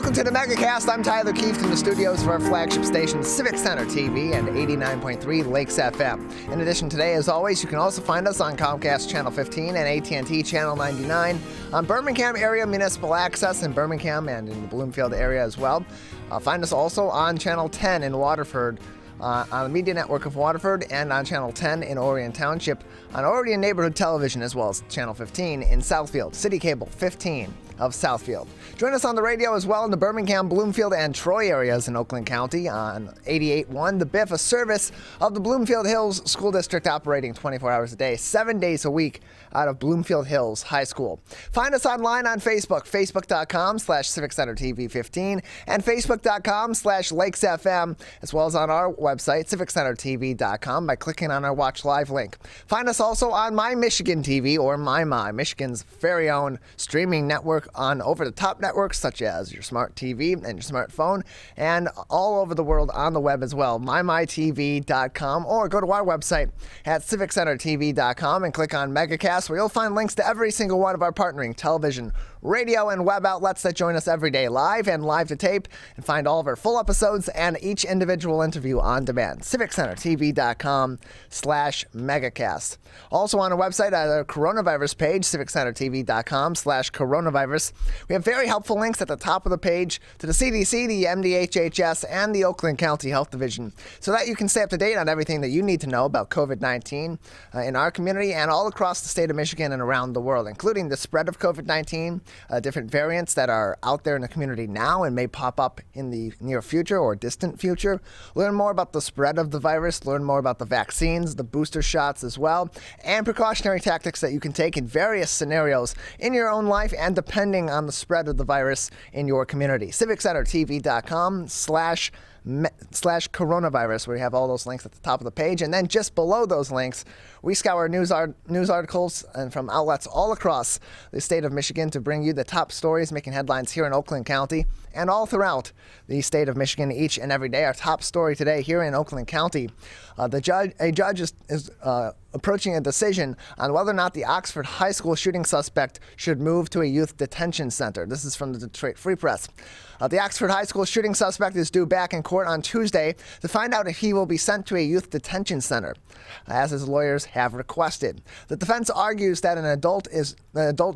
Welcome to the Megacast. I'm Tyler Keefe from the studios of our flagship station, Civic Center TV and 89.3 Lakes FM. In addition, today, as always, you can also find us on Comcast Channel 15 and AT&T Channel 99, on Birmingham area municipal access in Birmingham and in the Bloomfield area as well. Find us also on Channel 10 in Waterford, on the Media Network of Waterford, and on Channel 10 in Orion Township, on Orion Neighborhood Television, as well as Channel 15 in Southfield, City Cable 15 of Southfield. Join us on the radio as well in the Birmingham, Bloomfield, and Troy areas in Oakland County on 88.1 The Biff, a service of the Bloomfield Hills School District, operating 24 hours a day, 7 days a week out of Bloomfield Hills High School. Find us online on Facebook, facebook.com/CivicCenterTV15 and facebook.com/LakesFM, as well as on our website, CivicCenterTV.com, by clicking on our Watch Live link. Find us also on My Michigan TV, or My, Michigan's very own streaming network, on over-the-top networks such as your smart TV and your smartphone, and all over the world on the web as well, mymytv.com, or go to our website at CivicCenterTV.com and click on Megacast, where you'll find links to every single one of our partnering television, radio, and web outlets that join us every day live and live to tape, and find all of our full episodes and each individual interview on demand. CivicCenterTV.com/Megacast. Also on our website at our coronavirus page, CivicCenterTV.com/coronavirus. We have very helpful links at the top of the page to the CDC, the MDHHS, and the Oakland County Health Division, so that you can stay up to date on everything that you need to know about COVID-19 in our community and all across the state of Michigan and around the world, including the spread of COVID-19, different variants that are out there in the community now and may pop up in the near future or distant future. Learn more about the spread of the virus, learn more about the vaccines, the booster shots as well, and precautionary tactics that you can take in various scenarios in your own life and depending on the spread of the virus in your community. CivicCenterTV.com/coronavirus, where you have all those links at the top of the page. And then just below those links, we scour news articles and from outlets all across the state of Michigan to bring you the top stories making headlines here in Oakland County and all throughout the state of Michigan each and every day. Our top story today here in Oakland County, a judge is approaching a decision on whether or not the Oxford High School shooting suspect should move to a youth detention center. This is from the Detroit Free Press. The Oxford High School shooting suspect is due back in court on Tuesday to find out if he will be sent to a youth detention center, as his lawyers have requested. The defense argues that an adult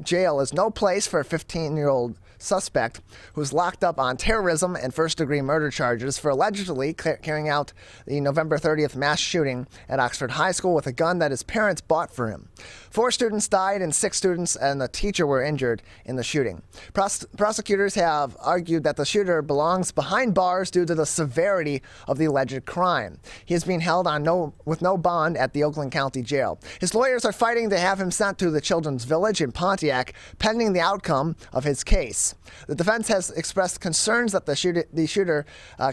jail is no place for a 15-year-old suspect who's locked up on terrorism and first-degree murder charges for allegedly carrying out the November 30th mass shooting at Oxford High School with a gun that his parents bought for him. 4 students died and 6 students and the teacher were injured in the shooting. Prosecutors have argued that the shooter belongs behind bars due to the severity of the alleged crime. He is being held on with no bond at the Oakland County Jail. His lawyers are fighting to have him sent to the Children's Village in Pontiac, pending the outcome of his case. The defense has expressed concerns that the shooter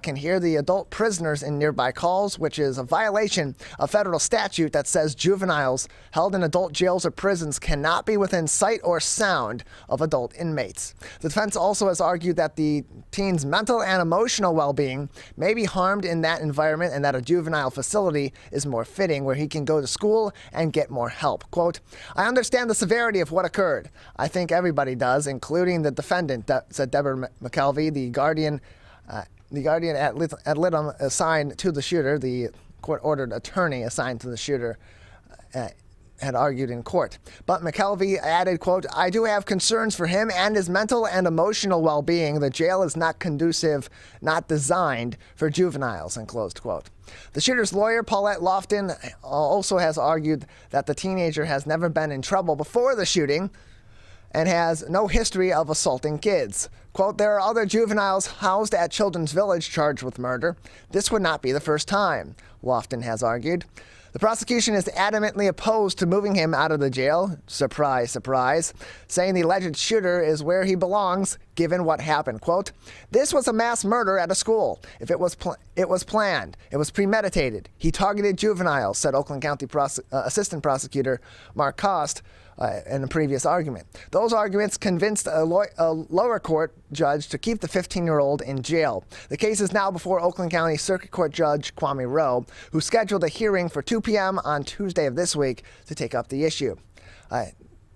can hear the adult prisoners in nearby calls, which is a violation of federal statute that says juveniles held in adult jails or prisons cannot be within sight or sound of adult inmates. The defense also has argued that the teen's mental and emotional well-being may be harmed in that environment and that a juvenile facility is more fitting, where he can go to school and get more help. Quote, "I understand the severity of what occurred. I think everybody does, including the defendant," said Deborah McKelvey, the guardian at Lidham assigned to the shooter. The court-ordered attorney assigned to the shooter had argued in court. But McKelvey added, quote, "I do have concerns for him and his mental and emotional well-being. The jail is not conducive, not designed for juveniles," and closed quote. The shooter's lawyer, Paulette Lofton, also has argued that the teenager has never been in trouble before the shooting and has no history of assaulting kids. Quote, "There are other juveniles housed at Children's Village charged with murder. This would not be the first time," Lofton has argued. The prosecution is adamantly opposed to moving him out of the jail, surprise, surprise, saying the alleged shooter is where he belongs, given what happened. Quote, "This was a mass murder at a school. If it was planned. It was premeditated. He targeted juveniles," said Oakland County Assistant Prosecutor Mark Cost in a previous argument. Those arguments convinced a lower court judge to keep the 15-year-old in jail. The case is now before Oakland County Circuit Court Judge Kwame Rowe, who scheduled a hearing for 2 p.m. on Tuesday of this week to take up the issue.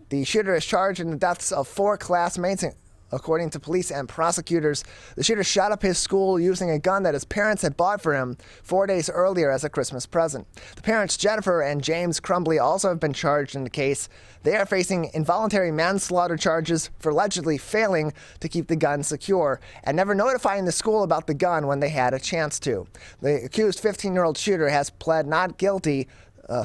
The shooter is charged in the deaths of 4 classmates According to police and prosecutors, the shooter shot up his school using a gun that his parents had bought for him 4 days earlier as a Christmas present. The parents, Jennifer and James Crumbly, also have been charged in the case. They are facing involuntary manslaughter charges for allegedly failing to keep the gun secure and never notifying the school about the gun when they had a chance to. The accused 15-year-old shooter has pled not guilty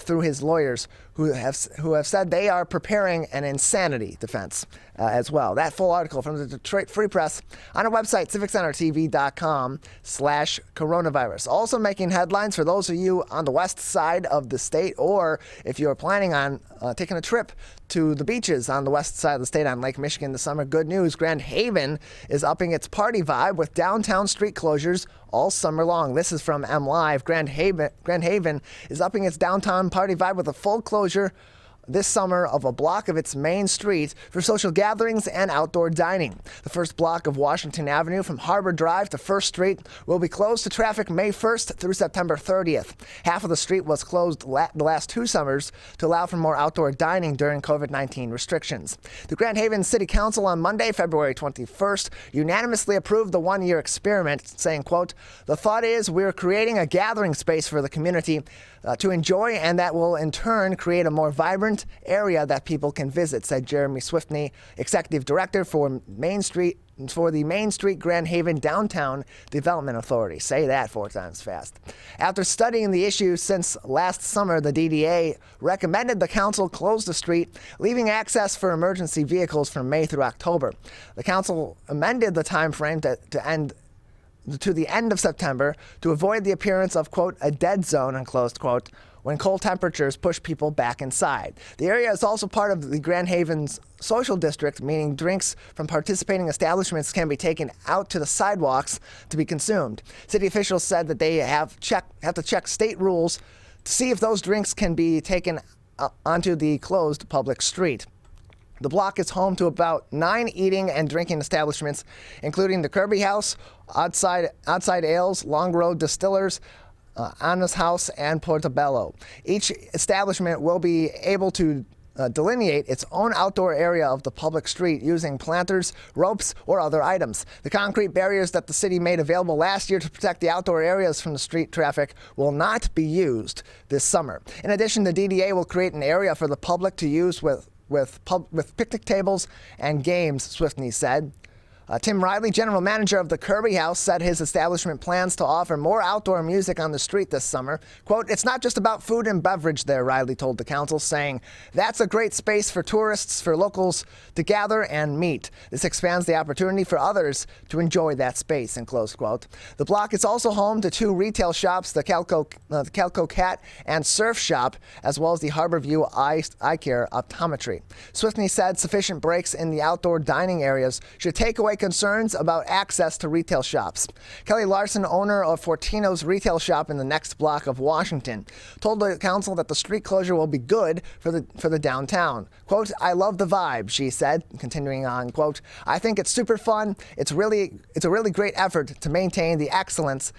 through his lawyers, who have said they are preparing an insanity defense as well. That full article from the Detroit Free Press on our website, civiccentertv.com/coronavirus. Also making headlines for those of you on the west side of the state, or if you're planning on taking a trip to the beaches on the west side of the state on Lake Michigan this summer. Good news, Grand Haven is upping its party vibe with downtown street closures all summer long. This is from MLive. Grand Haven is upping its downtown party vibe with a full closure this summer of a block of its main street for social gatherings and outdoor dining. The first block of Washington Avenue from Harbor Drive to First Street will be closed to traffic May 1st through September 30th. Half of the street was closed the last 2 summers to allow for more outdoor dining during COVID-19 restrictions. The Grand Haven City Council on Monday, February 21st, unanimously approved the one-year experiment, saying, quote, "The thought is we're creating a gathering space for the community to enjoy, and that will in turn create a more vibrant area that people can visit," said Jeremy Swiftney, Executive Director for the Main Street Grand Haven Downtown Development Authority. Say that 4 times fast. After studying the issue since last summer, the DDA recommended the council close the street, leaving access for emergency vehicles from May through October. The council amended the time frame to the end of September to avoid the appearance of, quote, "a dead zone," unclosed quote, when cold temperatures push people back inside. The area is also part of the Grand Haven's social district, meaning drinks from participating establishments can be taken out to the sidewalks to be consumed. City officials said that they have to check state rules to see if those drinks can be taken onto the closed public street. The block is home to about 9 eating and drinking establishments, including the Kirby House, Outside Ales, Long Road Distillers, Anna's House, and Portobello. Each establishment will be able to delineate its own outdoor area of the public street using planters, ropes, or other items. The concrete barriers that the city made available last year to protect the outdoor areas from the street traffic will not be used this summer. In addition, the DDA will create an area for the public to use with picnic tables and games, Swiftney said. Tim Riley, general manager of the Kirby House, said his establishment plans to offer more outdoor music on the street this summer. Quote, "It's not just about food and beverage there," Riley told the council, saying, "That's a great space for tourists, for locals to gather and meet. This expands the opportunity for others to enjoy that space," end close quote. The block is also home to 2 retail shops, the Calco Cat and Surf Shop, as well as the Harborview Eye Care Optometry. Swiftney said sufficient breaks in the outdoor dining areas should take away concerns about access to retail shops. Kelly Larson, owner of Fortino's retail shop in the next block of Washington, told the council that the street closure will be good for the downtown. Quote, "I love the vibe," she said, continuing on, quote, "I think it's super fun. It's a really great effort to maintain the excellent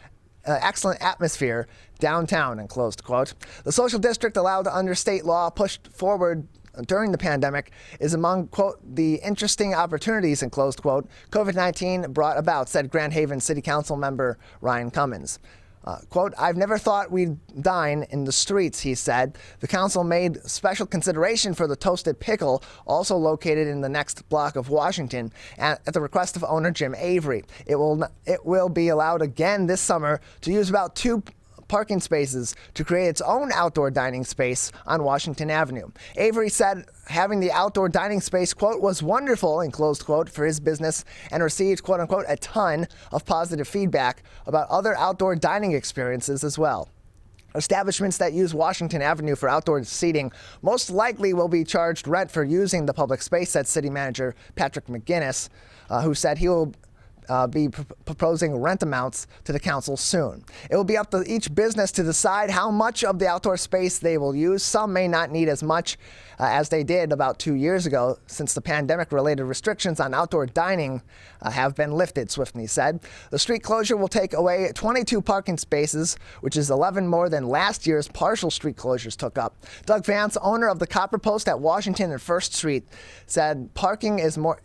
atmosphere downtown," end closed quote. The social district, allowed under state law, pushed forward during the pandemic, is among, quote, "the interesting opportunities," end closed quote, COVID-19 brought about, said Grand Haven City Council member Ryan Cummins. Quote, "I've never thought we'd dine in the streets," he said. The council made special consideration for the Toasted Pickle, also located in the next block of Washington, at the request of owner Jim Avery. It will be allowed again this summer to use about 2 parking spaces to create its own outdoor dining space on Washington Avenue. Avery said having the outdoor dining space, quote, "was wonderful," end closed quote, for his business, and received, quote unquote, "a ton of positive feedback about other outdoor dining experiences as well." Establishments that use Washington Avenue for outdoor seating most likely will be charged rent for using the public space, said City Manager Patrick McGinnis, who said he will be proposing rent amounts to the council soon. It will be up to each business to decide how much of the outdoor space they will use. Some may not need as much as they did about 2 years ago, since the pandemic-related restrictions on outdoor dining have been lifted, Swiftney said. The street closure will take away 22 parking spaces, which is 11 more than last year's partial street closures took up. Doug Vance, owner of the Copper Post at Washington and First Street, said parking is more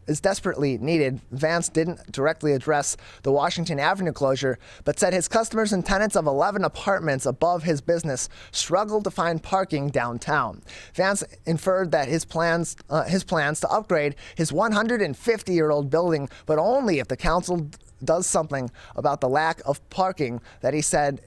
is desperately needed. Vance didn't directly address the Washington Avenue closure, but said his customers and tenants of 11 apartments above his business struggled to find parking downtown. Vance inferred that his plans to upgrade his 150-year-old building, but only if the council does something about the lack of parking that he said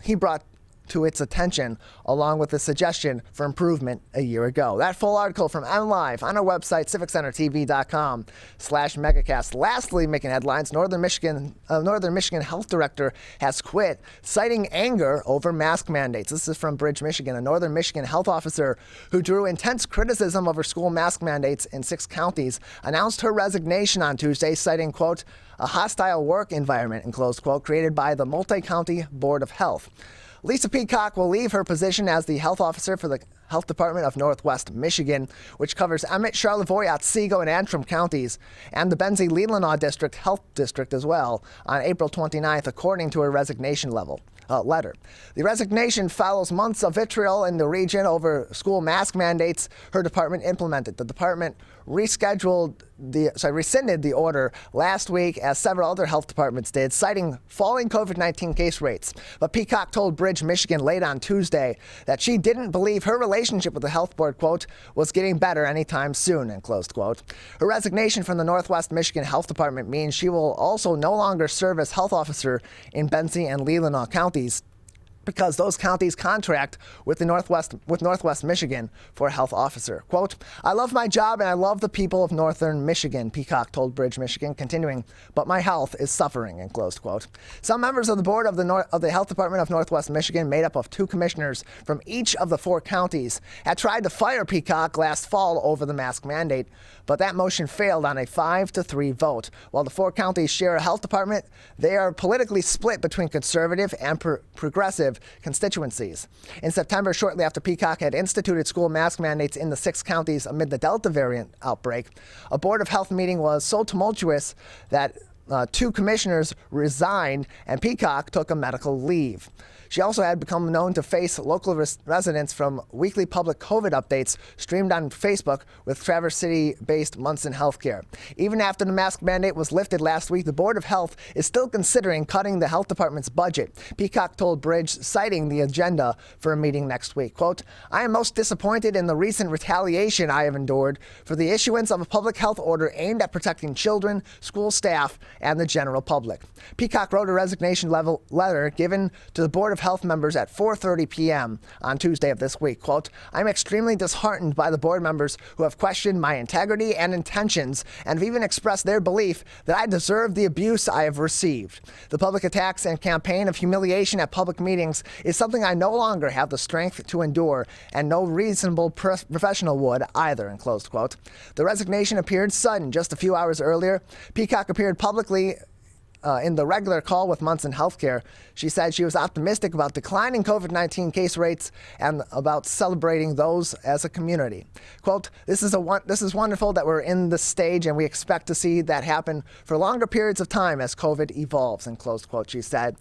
he brought to its attention, along with a suggestion for improvement a year ago. That full article from MLive on our website, civiccentertv.com/megacast. Lastly, making headlines, Northern Michigan health director has quit, citing anger over mask mandates. This is from Bridge, Michigan. A Northern Michigan health officer who drew intense criticism over school mask mandates in 6 counties announced her resignation on Tuesday, citing, quote, a hostile work environment, in close quote, created by the multi-county Board of Health. Lisa Peacock will leave her position as the health officer for the Health Department of Northwest Michigan, which covers Emmett, Charlevoix, Otsego, and Antrim counties, and the Benzie-Leelanau District Health District as well, on April 29th, according to her resignation letter. The resignation follows months of vitriol in the region over school mask mandates her department implemented. The department rescinded the order last week, as several other health departments did, citing falling COVID-19 case rates. But Peacock told Bridge, Michigan late on Tuesday that she didn't believe her relationship with the health board, quote, was getting better anytime soon, end close quote. Her resignation from the Northwest Michigan Health Department means she will also no longer serve as health officer in Benzie and Leelanau counties, because those counties contract with Northwest Michigan for a health officer. Quote, I love my job and I love the people of Northern Michigan, Peacock told Bridge, Michigan, continuing, but my health is suffering, end close quote. Some members of the board of the Health Department of Northwest Michigan, made up of 2 commissioners from each of the 4 counties, had tried to fire Peacock last fall over the mask mandate, but that motion failed on a 5-3 vote. While the 4 counties share a health department, they are politically split between conservative and progressive constituencies. In September, shortly after Peacock had instituted school mask mandates in the 6 counties amid the Delta variant outbreak, a Board of Health meeting was so tumultuous that 2 commissioners resigned and Peacock took a medical leave. She also had become known to face local residents from weekly public COVID updates streamed on Facebook with Traverse City-based Munson Healthcare. Even after the mask mandate was lifted last week, the Board of Health is still considering cutting the health department's budget. Peacock told Bridge, citing the agenda for a meeting next week, quote, I am most disappointed in the recent retaliation I have endured for the issuance of a public health order aimed at protecting children, school staff, and the general public. Peacock wrote a resignation letter given to the Board of Health members at 4:30 p.m. on Tuesday of this week. Quote, I'm extremely disheartened by the board members who have questioned my integrity and intentions and have even expressed their belief that I deserve the abuse I have received. The public attacks and campaign of humiliation at public meetings is something I no longer have the strength to endure, and no reasonable professional would either, end close quote. The resignation appeared sudden. Just a few hours earlier, Peacock appeared publicly in the regular call with Munson Healthcare. She said she was optimistic about declining COVID-19 case rates and about celebrating those as a community. Quote, this is wonderful that we're in this stage, and we expect to see that happen for longer periods of time as COVID evolves, end close quote, she said.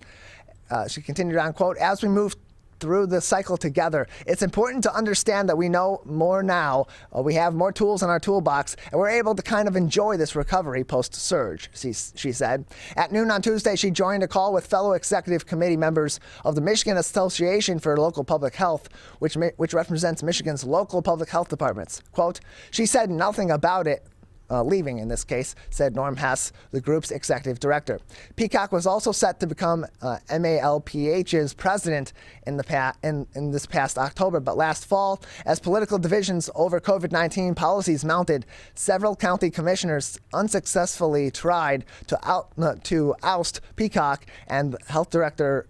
She continued on, quote, as we move through the cycle together, it's important to understand that we know more now. We have more tools in our toolbox, and we're able to kind of enjoy this recovery post-surge, she said. At noon on Tuesday, she joined a call with fellow executive committee members of the Michigan Association for Local Public Health, which represents Michigan's local public health departments. Quote, she said nothing about it. Leaving in this case, said Norm Hess, the group's executive director. Peacock was also set to become MALPH's president in this past October, but last fall, as political divisions over COVID-19 policies mounted, several county commissioners unsuccessfully tried to oust Peacock and health director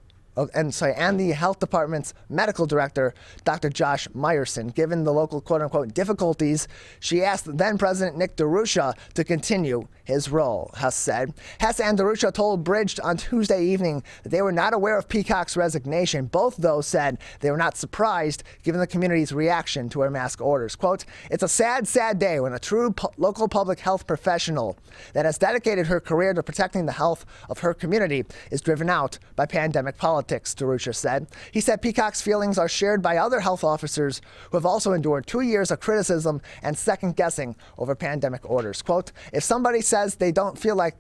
and the health department's medical director, Dr. Josh Meyerson. Given the local quote-unquote difficulties, she asked then-President Nick DeRusha to continue his role, Hess said. Hess and DeRusha told Bridge on Tuesday evening that they were not aware of Peacock's resignation. Both, though, said they were not surprised given the community's reaction to her mask orders. Quote, it's a sad, sad day when a true local public health professional that has dedicated her career to protecting the health of her community is driven out by pandemic politics. politics, DeRucher said. He said Peacock's feelings are shared by other health officers who have also endured 2 years of criticism and second-guessing over pandemic orders. Quote, if somebody says they don't feel like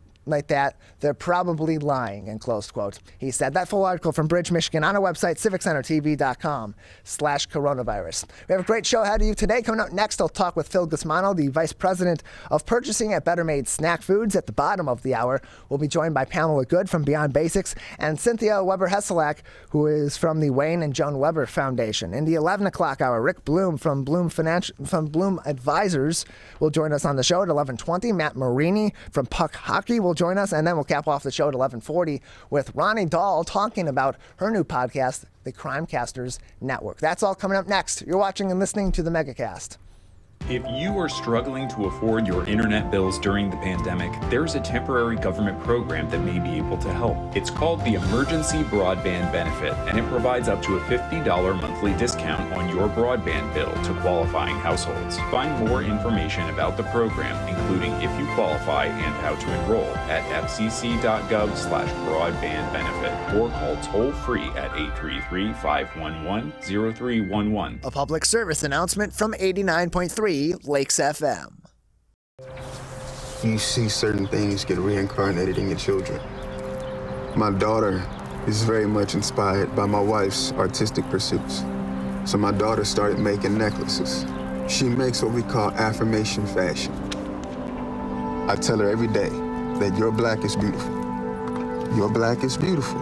that, they're probably lying, end close quote. He said. That full article from Bridge, Michigan on our website, civiccentertv.com/coronavirus. We have a great show ahead of you today. Coming up next, I'll talk with Phil Gusmano, the Vice President of Purchasing at Better Made Snack Foods. At the bottom of the hour, we'll be joined by Pamela Good from Beyond Basics and Cynthia Weber-Hesselak, who is from the Wayne and Joan Weber Foundation. In the 11 o'clock hour, Rick Bloom from Bloom Advisors will join us on the show at 11:20. Matt Marini from Puck Hockey will join us, and then we'll cap off the show at 11:40 with Ronnie Dahl talking about her new podcast, the Crimecasters Network. That's all coming up next. You're watching and listening to the Megacast. If you are struggling to afford your internet bills during the pandemic, there's a temporary government program that may be able to help. It's called the Emergency Broadband Benefit, and it provides up to a $50 monthly discount on your broadband bill to qualifying households. Find more information about the program, including if you qualify and how to enroll, at fcc.gov/broadbandbenefit or call toll-free at 833-511-0311. A public service announcement from 89.3 Lakes FM. You see certain things get reincarnated in your children. My daughter is very much inspired by my wife's artistic pursuits. So my daughter started making necklaces. She makes what we call affirmation fashion. I tell her every day that your black is beautiful. Your black is beautiful.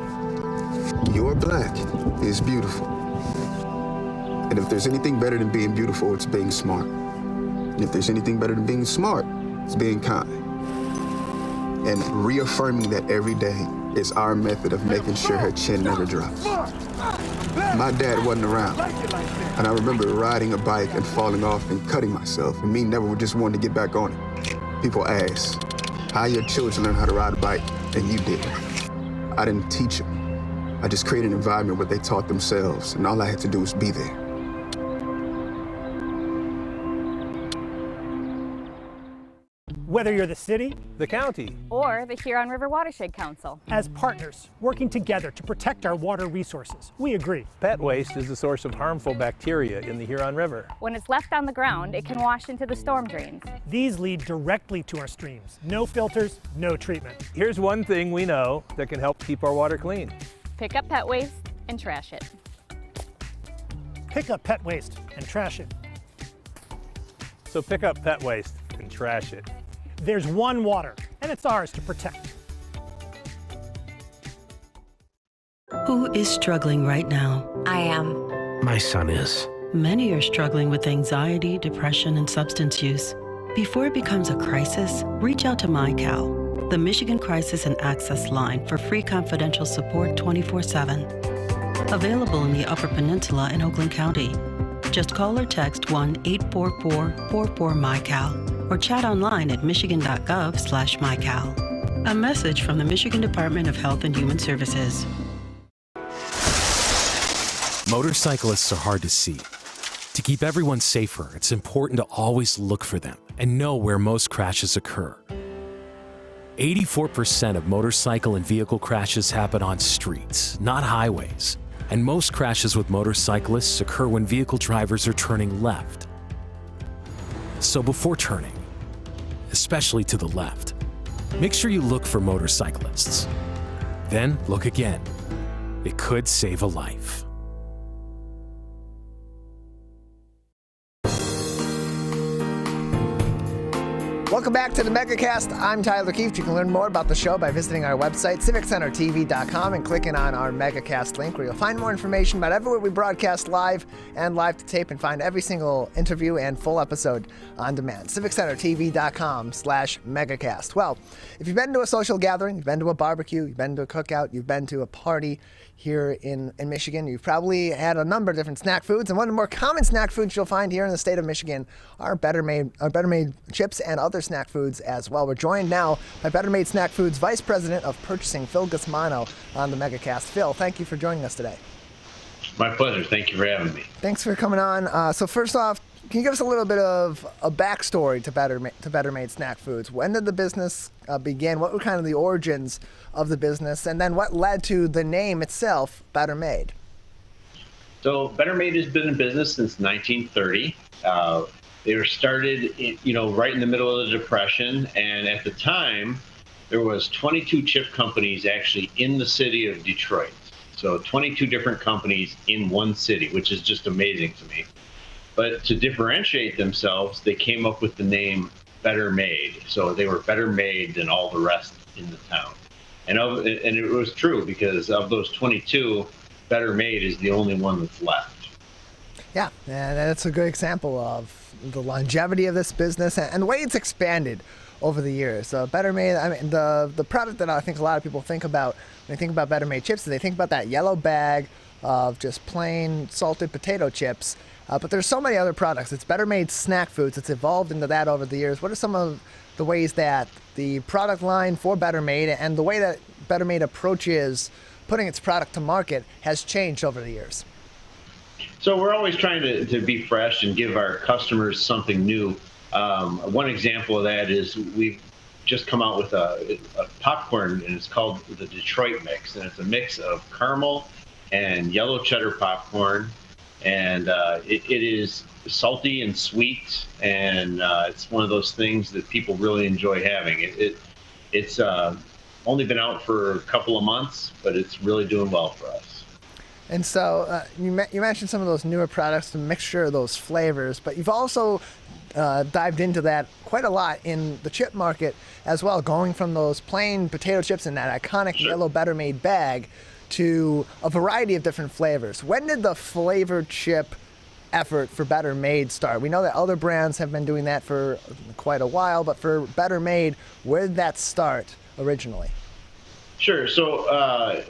Your black is beautiful. And if there's anything better than being beautiful, it's being smart. And if there's anything better than being smart, it's being kind. And reaffirming that every day is our method of making sure her chin never drops. My dad wasn't around, and I remember riding a bike and falling off and cutting myself, and me never just wanting to get back on it. People ask, how your children learn how to ride a bike, and you didn't. I didn't teach them. I just created an environment where they taught themselves, and all I had to do was be there. Whether you're the city, the county, or the Huron River Watershed Council. As partners working together to protect our water resources, we agree. Pet waste is the source of harmful bacteria in the Huron River. When it's left on the ground, it can wash into the storm drains. These lead directly to our streams. No filters, no treatment. Here's one thing we know that can help keep our water clean. Pick up pet waste and trash it. Pick up pet waste and trash it. So pick up pet waste and trash it. There's one water, and it's ours to protect. Who is struggling right now? I am. My son is. Many are struggling with anxiety, depression, and substance use. Before it becomes a crisis, reach out to MyCal, the Michigan Crisis and Access Line for free confidential support 24/7. Available in the Upper Peninsula and Oakland County. Just call or text 1-844-44-MyCal or chat online at michigan.gov/MyCal. A message from the Michigan Department of Health and Human Services. Motorcyclists are hard to see. To keep everyone safer, it's important to always look for them and know where most crashes occur. 84% of motorcycle and vehicle crashes happen on streets, not highways. And most crashes with motorcyclists occur when vehicle drivers are turning left. So before turning, especially to the left, make sure you look for motorcyclists. Then look again. It could save a life. Welcome back to the Megacast. I'm Tyler Keefe. You can learn more about the show by visiting our website, civiccentertv.com, and clicking on our Megacast link, where you'll find more information about everywhere we broadcast live and live to tape, and find every single interview and full episode on demand. civiccentertv.com/Megacast. Well, if you've been to a social gathering, you've been to a barbecue, you've been to a cookout, you've been to a party here in Michigan, you've probably had a number of different snack foods, and one of the more common snack foods you'll find here in the state of Michigan are Better Made chips and other snack foods as well. We're joined now by Better Made Snack Foods Vice President of Purchasing, Phil Gusmano, on the Megacast. Phil, thank you for joining us today. My pleasure. Thank you for having me. Thanks for coming on. So first off, can you give us a little bit of a backstory to Better Made Snack Foods? When did the business begin? What were kind of the origins of the business? And then what led to the name itself, Better Made? So Better Made has been in business since 1930. They were started, right in the middle of the Depression. And at the time, there was 22 chip companies actually in the city of Detroit. So 22 different companies in one city, which is just amazing to me. But to differentiate themselves, they came up with the name Better Made. So they were better made than all the rest in the town. And it was true, because of those 22, Better Made is the only one that's left. Yeah, and that's a good example of the longevity of this business and the way it's expanded over the years. Better Made, I mean, the product that I think a lot of people think about when they think about Better Made chips is they think about that yellow bag of just plain salted potato chips. But there's so many other products. It's Better Made Snack Foods. It's evolved into that over the years. What are some of the ways that the product line for Better Made and the way that Better Made approaches putting its product to market has changed over the years? So we're always trying to be fresh and give our customers something new. One example of that is we've just come out with a popcorn, and it's called the Detroit Mix. And it's a mix of caramel and yellow cheddar popcorn. And it is salty and sweet, and it's one of those things that people really enjoy having. It's only been out for a couple of months, but it's really doing well for us. And so you mentioned some of those newer products, the mixture of those flavors, but you've also dived into that quite a lot in the chip market as well, going from those plain potato chips in that iconic yellow Better Made bag to a variety of different flavors. When did the flavored chip effort for Better Made start? We know that other brands have been doing that for quite a while, but for Better Made, where did that start originally? Sure. So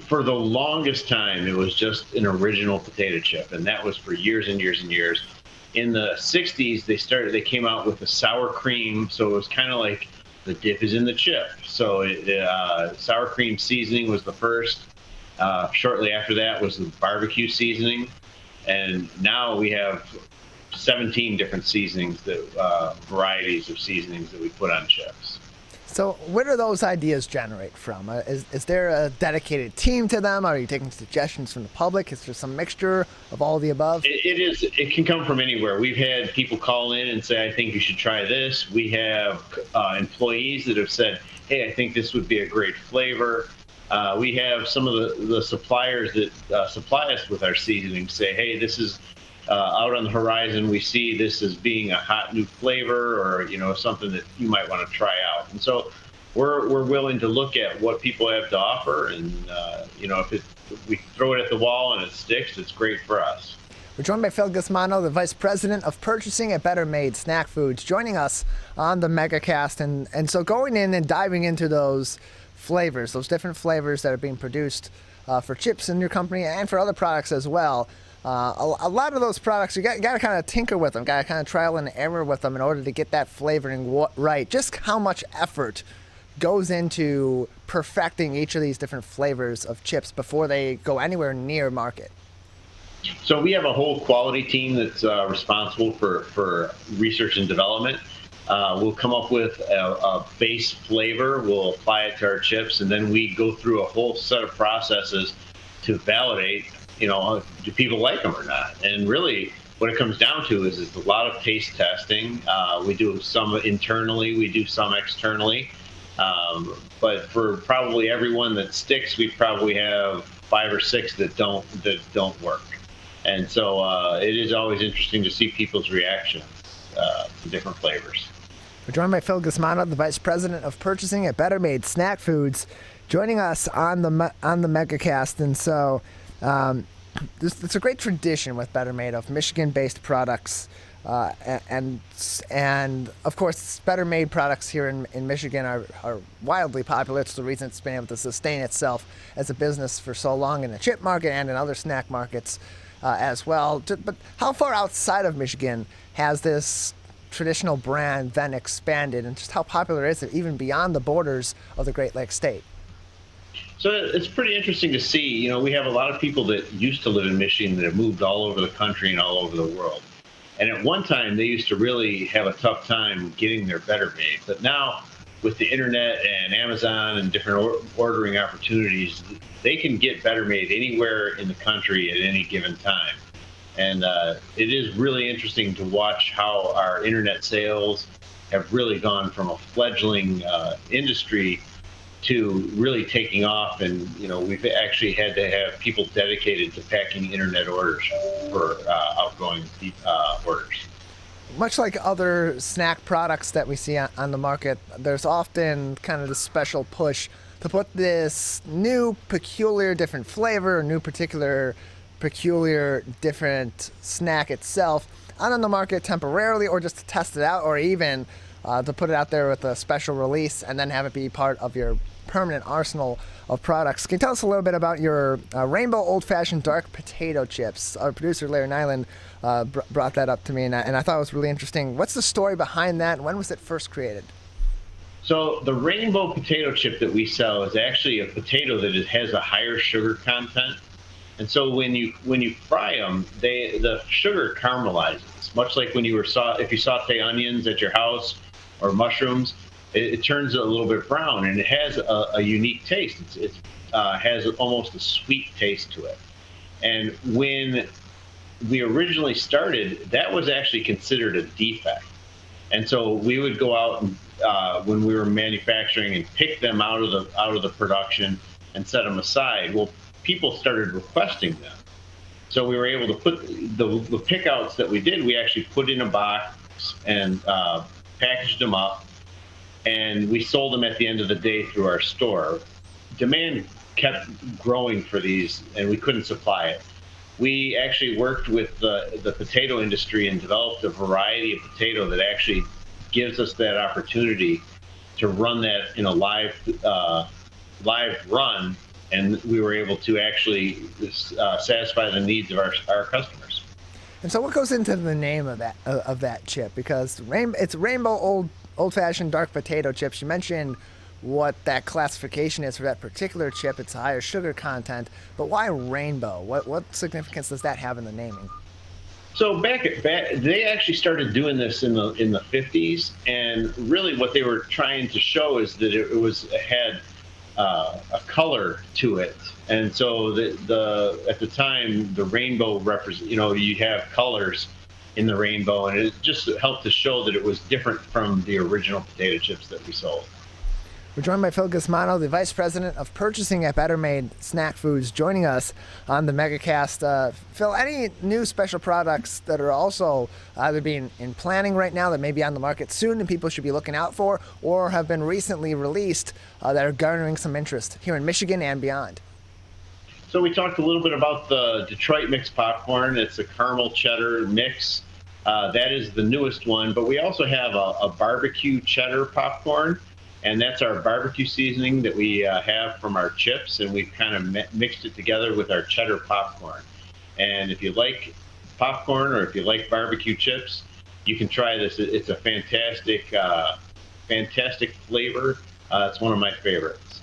for the longest time, it was just an original potato chip, and that was for years and years and years. In the 60s, they came out with a sour cream, so it was kind of like the dip is in the chip. So sour cream seasoning was the first. Shortly after that was the barbecue seasoning, and now we have 17 different seasonings, varieties of seasonings that we put on chips. So where do those ideas generate from? Is there a dedicated team to them? Are you taking suggestions from the public? Is there some mixture of all the above? It can come from anywhere. We've had people call in and say, I think you should try this. We have employees that have said, hey, I think this would be a great flavor. We have some of the suppliers that supply us with our seasoning say, hey, this is out on the horizon. We see this as being a hot new flavor, or something that you might want to try out. And so we're willing to look at what people have to offer, and if we throw it at the wall and it sticks, it's great for us. We're joined by Phil Gusmano, the Vice President of Purchasing at Better Made Snack Foods, joining us on the Megacast. And so going in and diving into those flavors, those different flavors that are being produced for chips in your company and for other products as well. A lot of those products, you got to kind of tinker with them, got to kind of trial and error with them in order to get that flavoring right. Just how much effort goes into perfecting each of these different flavors of chips before they go anywhere near market? So we have a whole quality team that's responsible for research and development. We'll come up with a base flavor, we'll apply it to our chips, and then we go through a whole set of processes to validate, do people like them or not? And really, what it comes down to is a lot of taste testing. We do some internally, we do some externally. But for probably everyone that sticks, we probably have 5 or 6 that don't work. And so it is always interesting to see people's reactions to different flavors. We're joined by Phil Gusmano, the Vice President of Purchasing at Better Made Snack Foods, joining us on the Megacast. And so it's a great tradition with Better Made of Michigan-based products. And of course, Better Made products here in Michigan are wildly popular. It's the reason it's been able to sustain itself as a business for so long in the chip market and in other snack markets as well. But how far outside of Michigan has this traditional brand then expanded, and just how popular is it even beyond the borders of the Great Lakes state? So it's pretty interesting to see. We have a lot of people that used to live in Michigan that have moved all over the country and all over the world. And at one time, they used to really have a tough time getting their Better Made. But now, with the internet and Amazon and different ordering opportunities, they can get Better Made anywhere in the country at any given time. And it is really interesting to watch how our internet sales have really gone from a fledgling industry to really taking off. And, we've actually had to have people dedicated to packing internet orders for outgoing orders. Much like other snack products that we see on the market, there's often kind of this special push to put this new, peculiar, different flavor, or new peculiar, different snack itself on the market temporarily, or just to test it out, or even to put it out there with a special release and then have it be part of your permanent arsenal of products. Can you tell us a little bit about your Rainbow Old-Fashioned Dark Potato Chips? Our producer, Larry Nyland, brought that up to me, and I thought it was really interesting. What's the story behind that? When was it first created? So the Rainbow potato chip that we sell is actually a potato that has a higher sugar content. And so when you fry them, the sugar caramelizes, much like when if you saute onions at your house or mushrooms, it turns a little bit brown, and it has a unique taste. It has almost a sweet taste to it. And when we originally started, that was actually considered a defect. And so we would go out and when we were manufacturing and pick them out of the production and set them aside. Well, people started requesting them. So we were able to put the pickouts that we did, we actually put in a box and packaged them up, and we sold them at the end of the day through our store. Demand kept growing for these, and we couldn't supply it. We actually worked with the potato industry and developed a variety of potato that actually gives us that opportunity to run that in a live run, and we were able to actually satisfy the needs of our customers. And so what goes into the name of that chip? Because it's Rainbow Old-Fashioned Dark Potato Chips. You mentioned what that classification is for that particular chip. It's a higher sugar content, but why rainbow? What significance does that have in the naming? So back they actually started doing this in the 50s, and really what they were trying to show is that it had a color to it. And so at the time, the rainbow you have colors in the rainbow, and it just helped to show that it was different from the original potato chips that we sold. We're joined by Phil Gusmano, the Vice President of Purchasing at Better Made Snack Foods, joining us on the Megacast. Phil, any new special products that are also either being in planning right now that may be on the market soon and people should be looking out for, or have been recently released that are garnering some interest here in Michigan and beyond? So we talked a little bit about the Detroit mixed popcorn. It's a caramel cheddar mix. That is the newest one, but we also have a barbecue cheddar popcorn. And that's our barbecue seasoning that we have from our chips, and we've kind of mixed it together with our cheddar popcorn. And if you like popcorn or if you like barbecue chips, you can try this. It's a fantastic flavor. It's one of my favorites.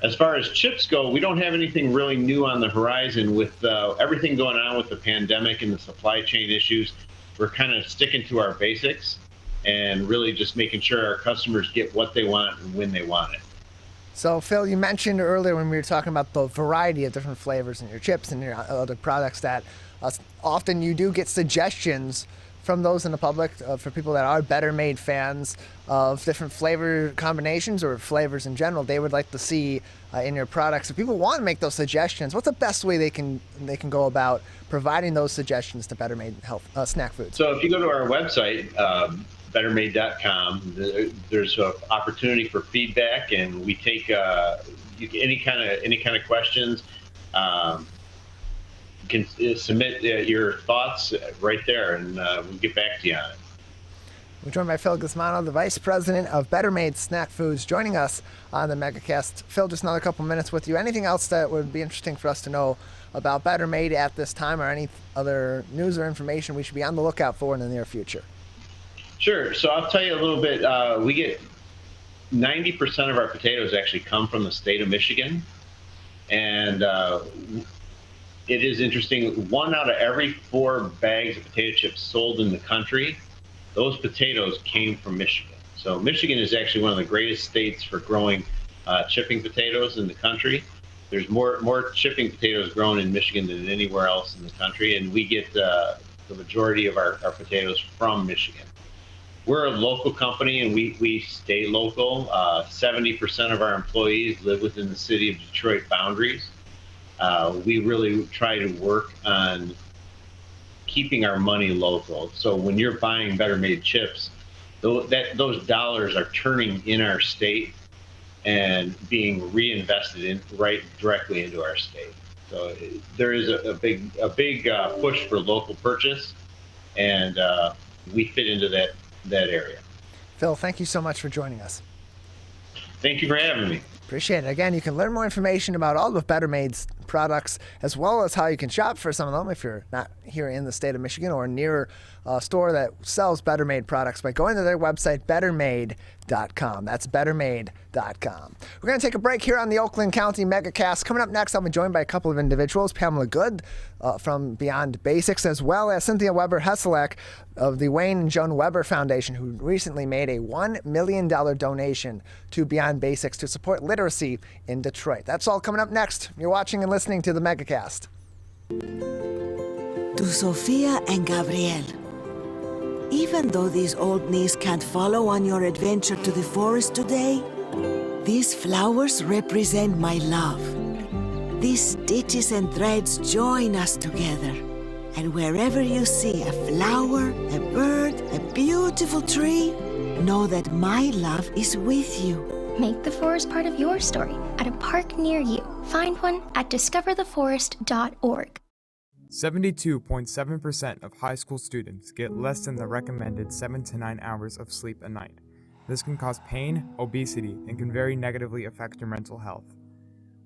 As far as chips go, we don't have anything really new on the horizon with everything going on with the pandemic and the supply chain issues. We're kind of sticking to our basics and really just making sure our customers get what they want and when they want it. So, Phil, you mentioned earlier when we were talking about the variety of different flavors in your chips and your other products that often you do get suggestions from those in the public, for people that are Better Made fans of different flavor combinations or flavors in general they would like to see in your products. If people want to make those suggestions, what's the best way they can go about providing those suggestions to Better Made snack foods? So if you go to our website, bettermade.com, there's an opportunity for feedback, and we take any kind of questions. You can submit your thoughts right there, and we'll get back to you on it. We're joined by Phil Gusmano, the Vice President of Better Made Snack Foods, joining us on the Megacast. Phil, just another couple minutes with you. Anything else that would be interesting for us to know about Better Made at this time, or any other news or information we should be on the lookout for in the near future? Sure. So I'll tell you a little bit. We get 90% of our potatoes actually come from the state of Michigan. And it is interesting. 1 out of every 4 bags of potato chips sold in the country, those potatoes came from Michigan. So Michigan is actually one of the greatest states for growing chipping potatoes in the country. There's more chipping potatoes grown in Michigan than anywhere else in the country, and we get the majority of our potatoes from Michigan. We're a local company, and we stay local. 70% of our employees live within the city of Detroit boundaries. We really try to work on keeping our money local. So when you're buying Better Made chips, those dollars are turning in our state and being reinvested directly into our state. So there is a big push for local purchase, and we fit into that area. Phil, thank you so much for joining us. Thank you for having me. Appreciate it. Again, you can learn more information about all of Better Made's products, as well as how you can shop for some of them if you're not here in the state of Michigan or near a store that sells Better Made products, by going to their website, bettermade.com. That's bettermade.com. We're going to take a break here on the Oakland County Megacast. Coming up next, I'll be joined by a couple of individuals, Pamela Good from Beyond Basics, as well as Cynthia Weber-Hesselak of the Wayne and Joan Weber Foundation, who recently made a $1 million donation to Beyond Basics to support literacy in Detroit. That's all coming up next. You're watching and listening to the Megacast. To Sofia and Gabriel, even though these old knees can't follow on your adventure to the forest today, these flowers represent my love. These stitches and threads join us together. And wherever you see a flower, a bird, a beautiful tree, know that my love is with you. Make the forest part of your story at a park near you. Find one at discovertheforest.org. 72.7% of high school students get less than the recommended 7 to 9 hours of sleep a night. This can cause pain, obesity, and can very negatively affect your mental health.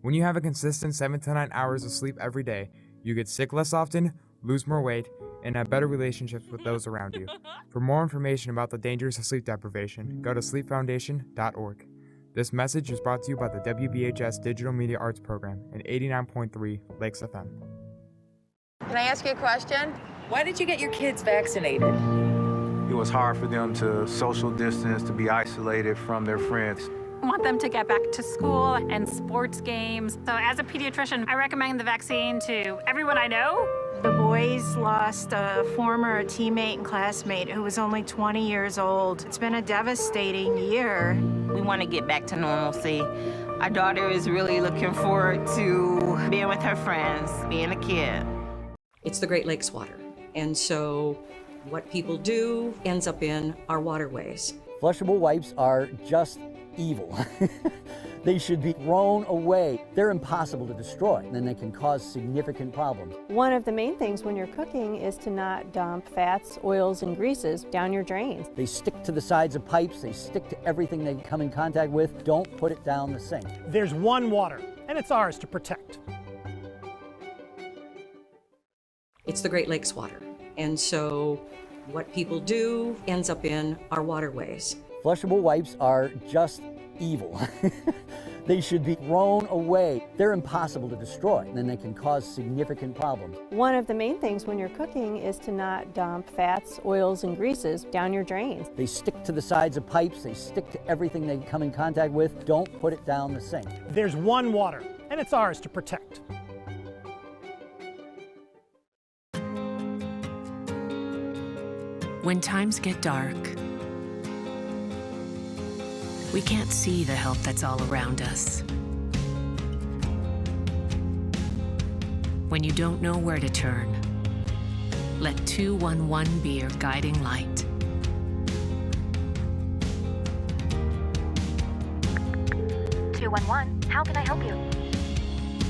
When you have a consistent 7 to 9 hours of sleep every day, you get sick less often, lose more weight, and have better relationships with those around you. For more information about the dangers of sleep deprivation, go to sleepfoundation.org. This message is brought to you by the WBHS Digital Media Arts Program and 89.3 Lakes FM. Can I ask you a question? Why did you get your kids vaccinated? It was hard for them to social distance, to be isolated from their friends. I want them to get back to school and sports games. So as a pediatrician, I recommend the vaccine to everyone I know. The boys lost a former teammate and classmate who was only 20 years old. It's been a devastating year. We want to get back to normalcy. Our daughter is really looking forward to being with her friends, being a kid. It's the Great Lakes water. And so what people do ends up in our waterways. Flushable wipes are just evil. They should be thrown away. They're impossible to destroy, and they can cause significant problems. One of the main things when you're cooking is to not dump fats, oils, and greases down your drains. They stick to the sides of pipes, they stick to everything they come in contact with. Don't put it down the sink. There's one water, and it's ours to protect. It's the Great Lakes water. And so what people do ends up in our waterways. Flushable wipes are just evil. They should be thrown away. They're impossible to destroy, and they can cause significant problems. One of the main things when you're cooking is to not dump fats, oils, and greases down your drains. They stick to the sides of pipes, they stick to everything they come in contact with. Don't put it down the sink. There's one water, and it's ours to protect. When times get dark, we can't see the help that's all around us. When you don't know where to turn, let 211 be your guiding light. How can I help you?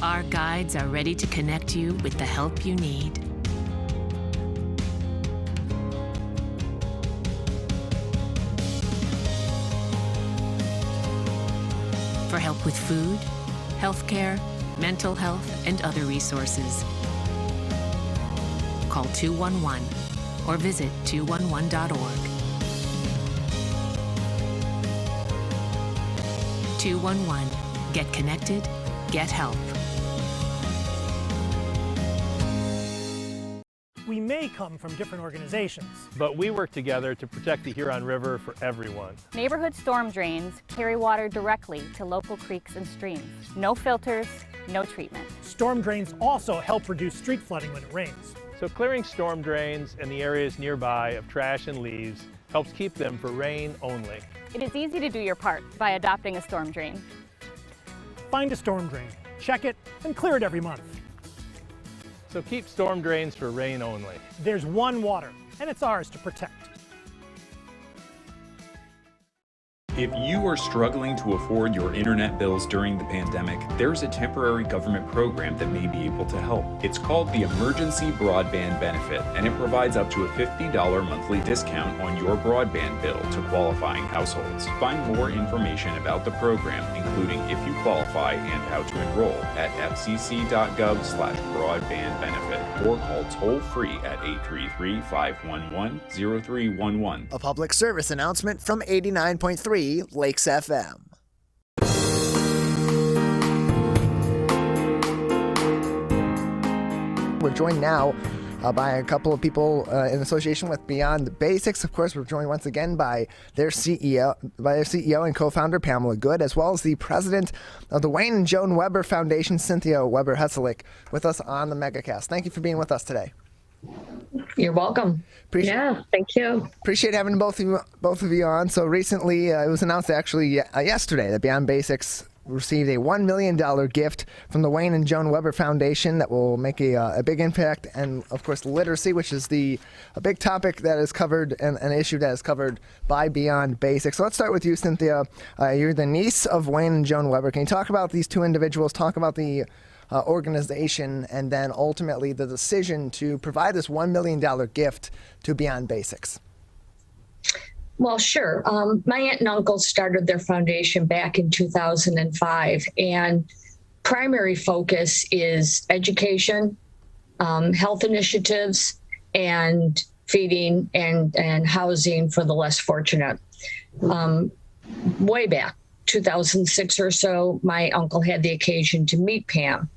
Our guides are ready to connect you with the help you need. For help with food, healthcare, mental health, and other resources. Call 211 or visit 211.org. 211. Get connected, get help. we may come from different organizations. But we work together to protect the Huron River for everyone. Neighborhood storm drains carry water directly to local creeks and streams. No filters, no treatment. Storm drains also help reduce street flooding when it rains. So clearing storm drains and the areas nearby of trash and leaves helps keep them for rain only. It is easy to do your part by adopting a storm drain. Find a storm drain, check it, and clear it every month. So keep storm drains for rain only. There's one water, and it's ours to protect. If you are struggling to afford your internet bills during the pandemic, there's a temporary government program that may be able to help. It's called the Emergency Broadband Benefit, and it provides up to a $50 monthly discount on your broadband bill to qualifying households. Find more information about the program, including if you qualify and how to enroll, at fcc.gov/broadbandbenefit or call toll-free at 833-511-0311. A public service announcement from 89.3 Lakes FM. We're joined now by a couple of people in association with Beyond Basics. Of course, we're joined once again by their CEO and co-founder Pamela Good, as well as the president of the Wayne and Joan Weber Foundation, Cynthia Weber-Hesselich, with us on the Megacast. Thank you for being with us today. You're welcome. Thank you. Appreciate having both of you on. So recently, it was announced actually yesterday that Beyond Basics received a $1 million gift from the Wayne and Joan Weber Foundation that will make a big impact, and of course literacy, which is a big topic that is covered and an issue that is covered by Beyond Basics. So let's start with you, Cynthia. You're the niece of Wayne and Joan Weber. Can you talk about these two individuals, talk about the organization, and then ultimately the decision to provide this $1 million gift to Beyond Basics? Well, sure. My aunt and uncle started their foundation back in 2005, and primary focus is education, health initiatives, and feeding and housing for the less fortunate. Way back, 2006 or so, my uncle had the occasion to meet Pam.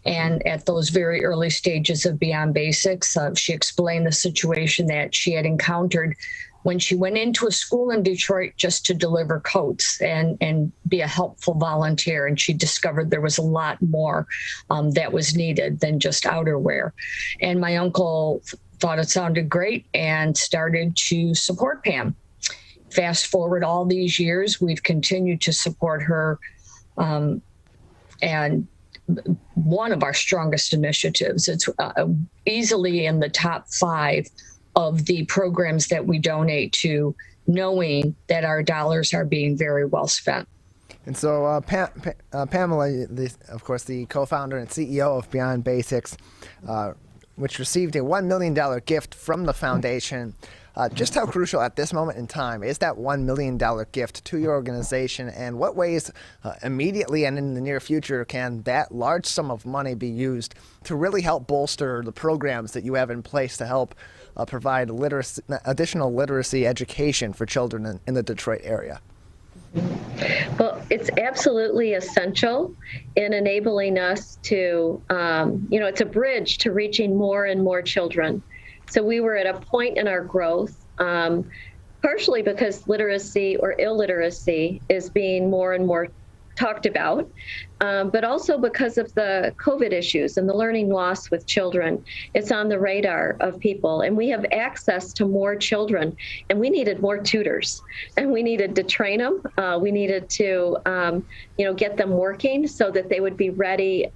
And at those very early stages of Beyond Basics, she explained the situation that she had encountered when she went into a school in Detroit just to deliver coats and be a helpful volunteer. And she discovered there was a lot more that was needed than just outerwear. And my uncle thought it sounded great and started to support Pam. Fast forward all these years, we've continued to support her. And one of our strongest initiatives, it's easily in the top 5 of the programs that we donate to, knowing that our dollars are being very well spent. And so Pamela, of course, the co-founder and CEO of Beyond Basics, which received a $1 million gift from the foundation. Just how crucial at this moment in time is that $1 million gift to your organization, and what ways immediately and in the near future can that large sum of money be used to really help bolster the programs that you have in place to help provide additional literacy education for children in the Detroit area? Well, it's absolutely essential in enabling us to, it's a bridge to reaching more and more children. So we were at a point in our growth, partially because literacy or illiteracy is being more and more talked about, but also because of the COVID issues and the learning loss with children. It's on the radar of people, and we have access to more children, and we needed more tutors, and we needed to train them. We needed to, get them working so that they would be ready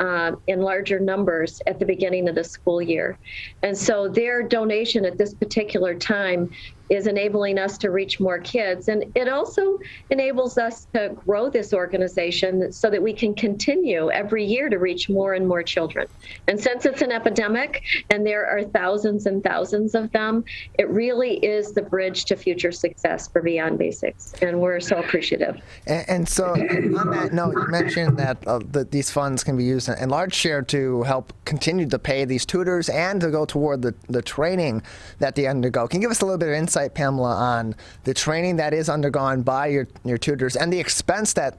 in larger numbers at the beginning of the school year. And so their donation at this particular time is enabling us to reach more kids. And it also enables us to grow this organization so that we can continue every year to reach more and more children. And since it's an epidemic and there are thousands and thousands of them, it really is the bridge to future success for Beyond Basics. And we're so appreciative. And so on that note, you mentioned that these funds can be used in large share to help continue to pay these tutors and to go toward the training that they undergo. Can you give us a little bit of insight, Pamela, on the training that is undergone by your tutors and the expense that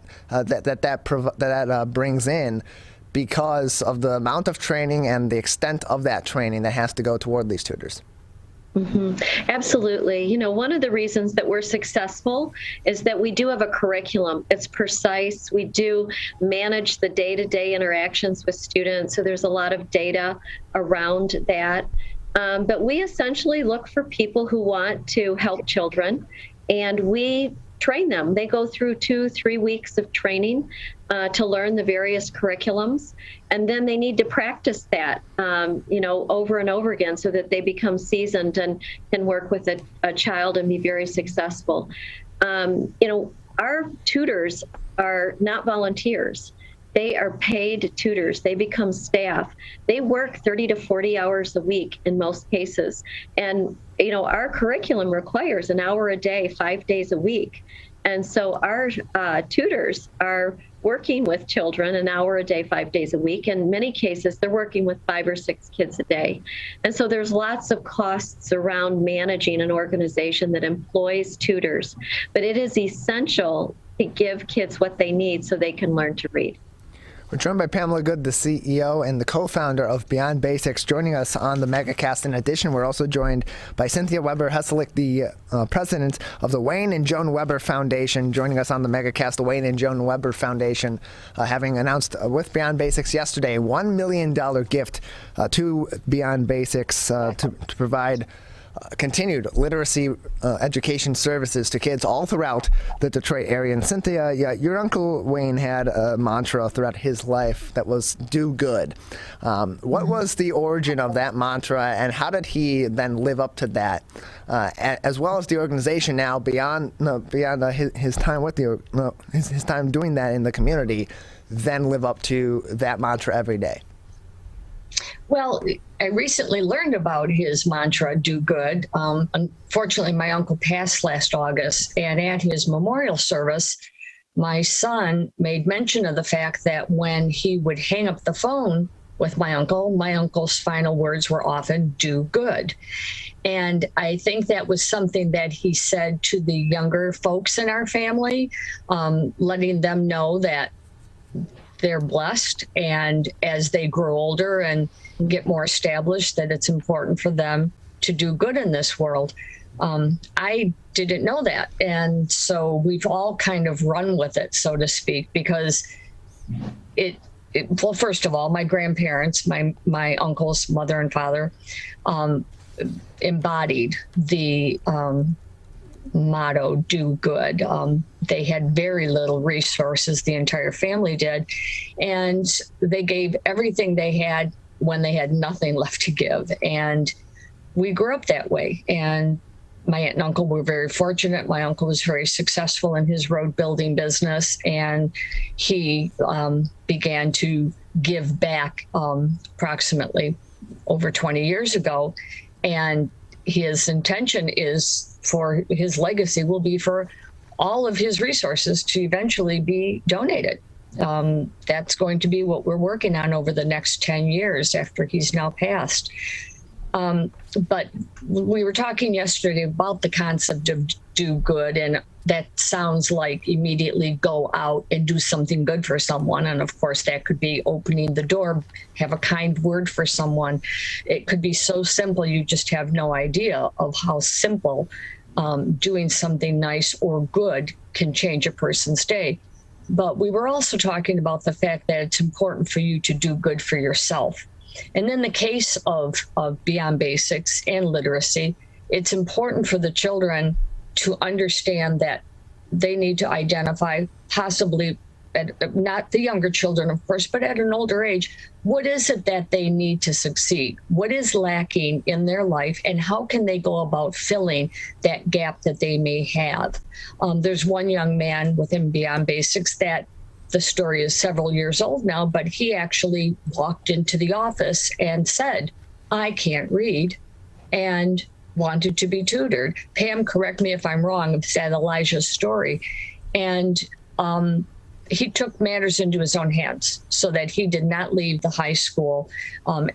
brings in because of the amount of training and the extent of that training that has to go toward these tutors. Absolutely. You know, one of the reasons that we're successful is that we do have a curriculum. It's precise. We do manage the day-to-day interactions with students, so there's a lot of data around that. But we essentially look for people who want to help children, and we train them. They go through 2-3 weeks of training to learn the various curriculums, and then they need to practice that, over and over again so that they become seasoned and can work with a child and be very successful. Our tutors are not volunteers. They are paid tutors. They become staff. They work 30 to 40 hours a week in most cases. And, our curriculum requires an hour a day, 5 days a week. And so our tutors are working with children an hour a day, 5 days a week. In many cases, they're working with 5 or 6 kids a day. And so there's lots of costs around managing an organization that employs tutors. But it is essential to give kids what they need so they can learn to read. We're joined by Pamela Good, the CEO and the co-founder of Beyond Basics, joining us on the Megacast. In addition, we're also joined by Cynthia Weber-Hesselich, the president of the Wayne and Joan Weber Foundation, joining us on the Megacast. The Wayne and Joan Weber Foundation having announced with Beyond Basics yesterday a $1 million gift to Beyond Basics to provide continued literacy education services to kids all throughout the Detroit area. And Cynthia, your Uncle Wayne had a mantra throughout his life that was do good. What was the origin of that mantra, and how did he then live up to that, as well as the organization now beyond his time with his time doing that in the community, then live up to that mantra every day? Well, I recently learned about his mantra, do good. Unfortunately, my uncle passed last August, and at his memorial service, my son made mention of the fact that when he would hang up the phone with my uncle's final words were often, do good. And I think that was something that he said to the younger folks in our family, letting them know that they're blessed, and as they grow older and get more established, that it's important for them to do good in this world. I didn't know that, and so we've all kind of run with it, so to speak, because well, first of all, my grandparents, my uncle's mother and father, embodied the motto, do good. They had very little resources, the entire family did, and they gave everything they had when they had nothing left to give. And we grew up that way. And my aunt and uncle were very fortunate. My uncle was very successful in his road building business, and he began to give back approximately over 20 years ago. And his intention is for his legacy will be for all of his resources to eventually be donated. That's going to be what we're working on over the next 10 years after he's now passed. But we were talking yesterday about the concept of do good, and that sounds like immediately go out and do something good for someone. And of course, that could be opening the door, have a kind word for someone. It could be so simple, you just have no idea of how simple doing something nice or good can change a person's day. But we were also talking about the fact that it's important for you to do good for yourself. And in the case of Beyond Basics and literacy, it's important for the children to understand that they need to identify, possibly, not the younger children, of course, but at an older age, what is it that they need to succeed? What is lacking in their life, and how can they go about filling that gap that they may have? There's one young man within Beyond Basics that the story is several years old now, but he actually walked into the office and said, I can't read, and wanted to be tutored. Pam, correct me if I'm wrong, it's that Elijah's story. And he took matters into his own hands so that he did not leave the high school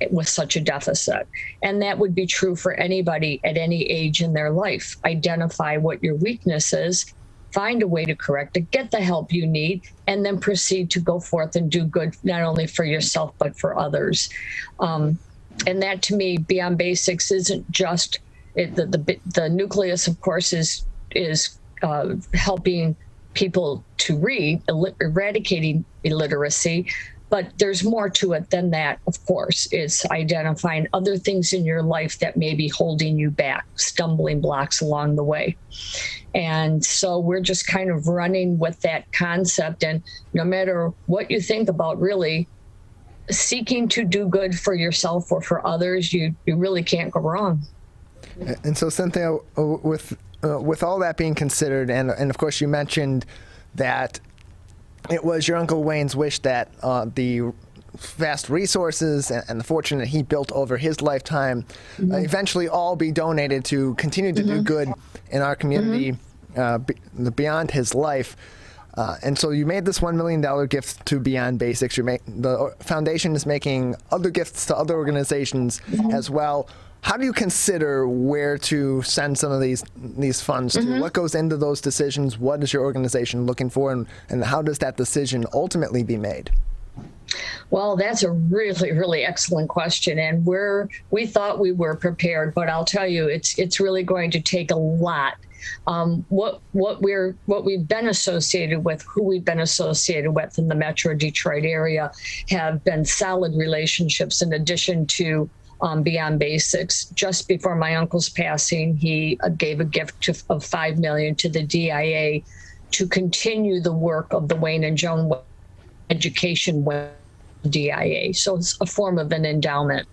with such a deficit. And that would be true for anybody at any age in their life. Identify what your weakness is, find a way to correct it, get the help you need, and then proceed to go forth and do good, not only for yourself, but for others. And that, to me, Beyond Basics isn't just, the nucleus, of course, is helping people to read, eradicating illiteracy. But there's more to it than that, of course. It's identifying other things in your life that may be holding you back, stumbling blocks along the way. And so we're just kind of running with that concept. And no matter what you think about really seeking to do good for yourself or for others, you really can't go wrong. And so, Cynthia, with all that being considered, and of course you mentioned that it was your Uncle Wayne's wish that the vast resources and the fortune that he built over his lifetime eventually all be donated to continue to do good in our community beyond his life. And so you made this $1 million gift to Beyond Basics. The foundation is making other gifts to other organizations as well. How do you consider where to send some of these funds to? What goes into those decisions? What is your organization looking for? And how does that decision ultimately be made? Well, that's a really, really excellent question. And we thought we were prepared, but I'll tell you, it's really going to take a lot. What we've been associated with, who we've been associated with in the Metro Detroit area have been solid relationships in addition to Beyond Basics. Just before my uncle's passing, he gave a gift of $5 million to the DIA to continue the work of the Wayne and Joan Education DIA. So it's a form of an endowment.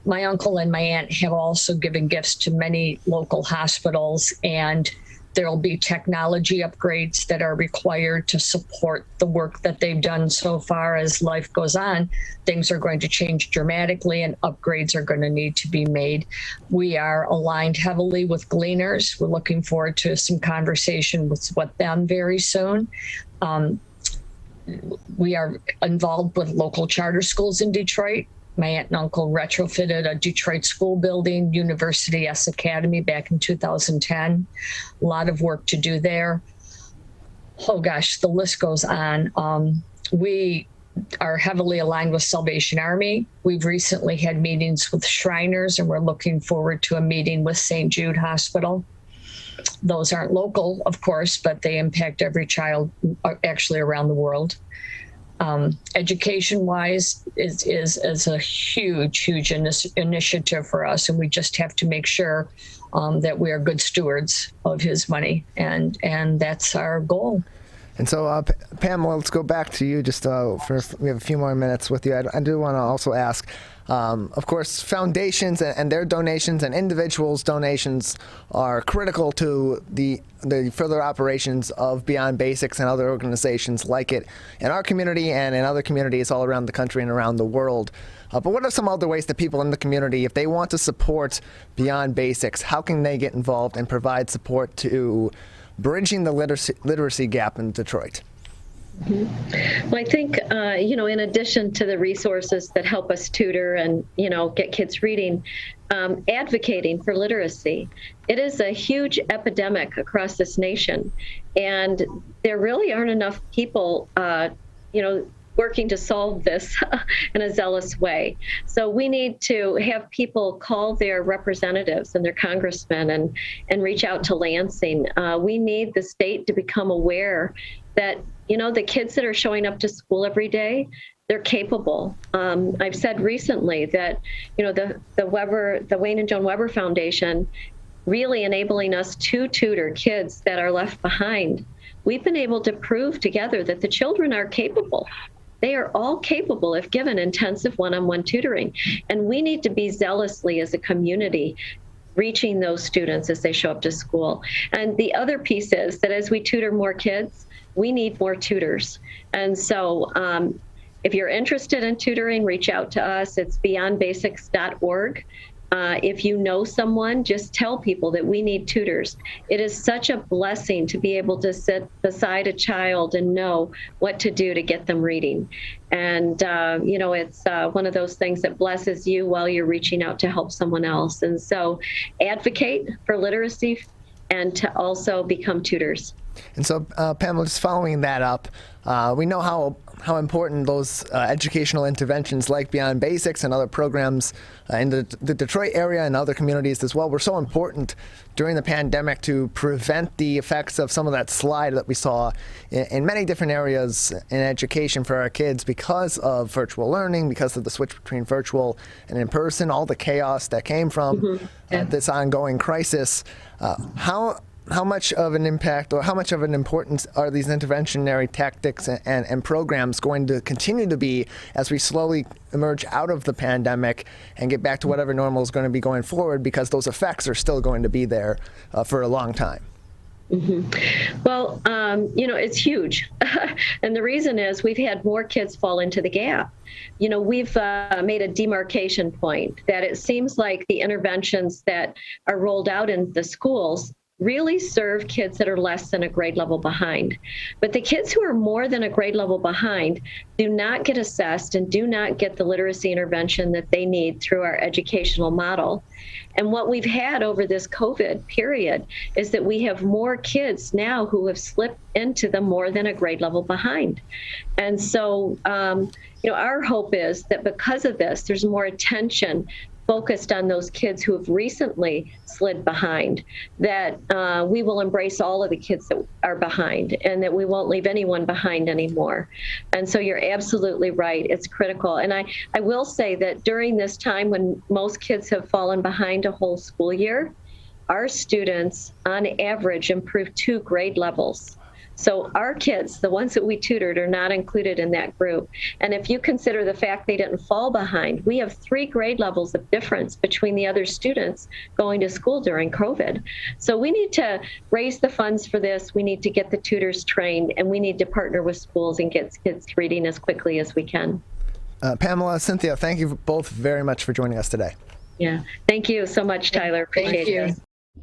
My uncle and my aunt have also given gifts to many local hospitals, and there will be technology upgrades that are required to support the work that they've done so far. As life goes on, things are going to change dramatically and upgrades are going to need to be made. We are aligned heavily with Gleaners. We're looking forward to some conversation with them very soon. We are involved with local charter schools in Detroit. My aunt and uncle retrofitted a Detroit school building, University S Academy, back in 2010. A lot of work to do there. Oh gosh, the list goes on. We are heavily aligned with Salvation Army. We've recently had meetings with Shriners, and we're looking forward to a meeting with St. Jude Hospital. Those aren't local, of course, but they impact every child actually around the world. Education-wise is a huge initiative for us, and we just have to make sure that we are good stewards of his money, and that's our goal. And so, Pamela, let's go back to you. We have a few more minutes with you. I do want to also ask. Of course, foundations and their donations and individuals' donations are critical to the further operations of Beyond Basics and other organizations like it in our community and in other communities all around the country and around the world. But what are some other ways that people in the community, if they want to support Beyond Basics, how can they get involved and provide support to bridging the literacy gap in Detroit? Well, I think, in addition to the resources that help us tutor and, get kids reading, advocating for literacy. It is a huge epidemic across this nation, and there really aren't enough people, working to solve this in a zealous way. So we need to have people call their representatives and their congressmen and reach out to Lansing. We need the state to become aware that the kids that are showing up to school every day, they're capable. I've said recently that, the Wayne and Joan Weber Foundation really enabling us to tutor kids that are left behind. We've been able to prove together that the children are capable. They are all capable if given intensive one-on-one tutoring. And we need to be zealously as a community reaching those students as they show up to school. And the other piece is that as we tutor more kids, we need more tutors. And so if you're interested in tutoring, reach out to us. It's beyondbasics.org. If you know someone, just tell people that we need tutors. It is such a blessing to be able to sit beside a child and know what to do to get them reading. And, it's one of those things that blesses you while you're reaching out to help someone else. And so advocate for literacy and to also become tutors. And so, Pamela, just following that up, we know how important those educational interventions like Beyond Basics and other programs in the Detroit area and other communities as well were so important during the pandemic to prevent the effects of some of that slide that we saw in many different areas in education for our kids because of virtual learning, because of the switch between virtual and in person, all the chaos that came from this ongoing crisis. How much of an impact or how much of an importance are these interventionary tactics and programs going to continue to be as we slowly emerge out of the pandemic and get back to whatever normal is going to be going forward, because those effects are still going to be there for a long time? Well, it's huge. And the reason is we've had more kids fall into the gap. We've made a demarcation point that it seems like the interventions that are rolled out in the schools really serve kids that are less than a grade level behind. But the kids who are more than a grade level behind do not get assessed and do not get the literacy intervention that they need through our educational model. And what we've had over this COVID period is that we have more kids now who have slipped into the more than a grade level behind. And so, our hope is that because of this, there's more attention focused on those kids who have recently slid behind, that we will embrace all of the kids that are behind and that we won't leave anyone behind anymore. And so you're absolutely right. It's critical. And I will say that during this time when most kids have fallen behind a whole school year, our students on average improved 2 grade levels. So our kids, the ones that we tutored, are not included in that group. And if you consider the fact they didn't fall behind, we have 3 grade levels of difference between the other students going to school during COVID. So we need to raise the funds for this. We need to get the tutors trained, and we need to partner with schools and get kids reading as quickly as we can. Pamela, Cynthia, thank you both very much for joining us today. Yeah, thank you so much, Tyler. Appreciate it.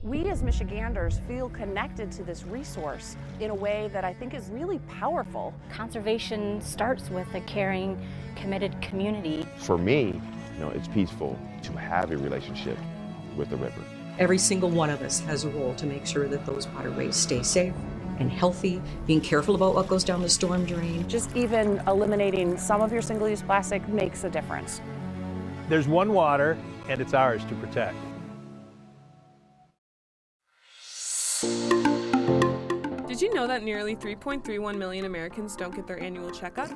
We as Michiganders feel connected to this resource in a way that I think is really powerful. Conservation starts with a caring, committed community. For me, it's peaceful to have a relationship with the river. Every single one of us has a role to make sure that those waterways stay safe and healthy, being careful about what goes down the storm drain. Just even eliminating some of your single-use plastic makes a difference. There's one water, and it's ours to protect. Did you know that nearly 3.31 million Americans don't get their annual checkup?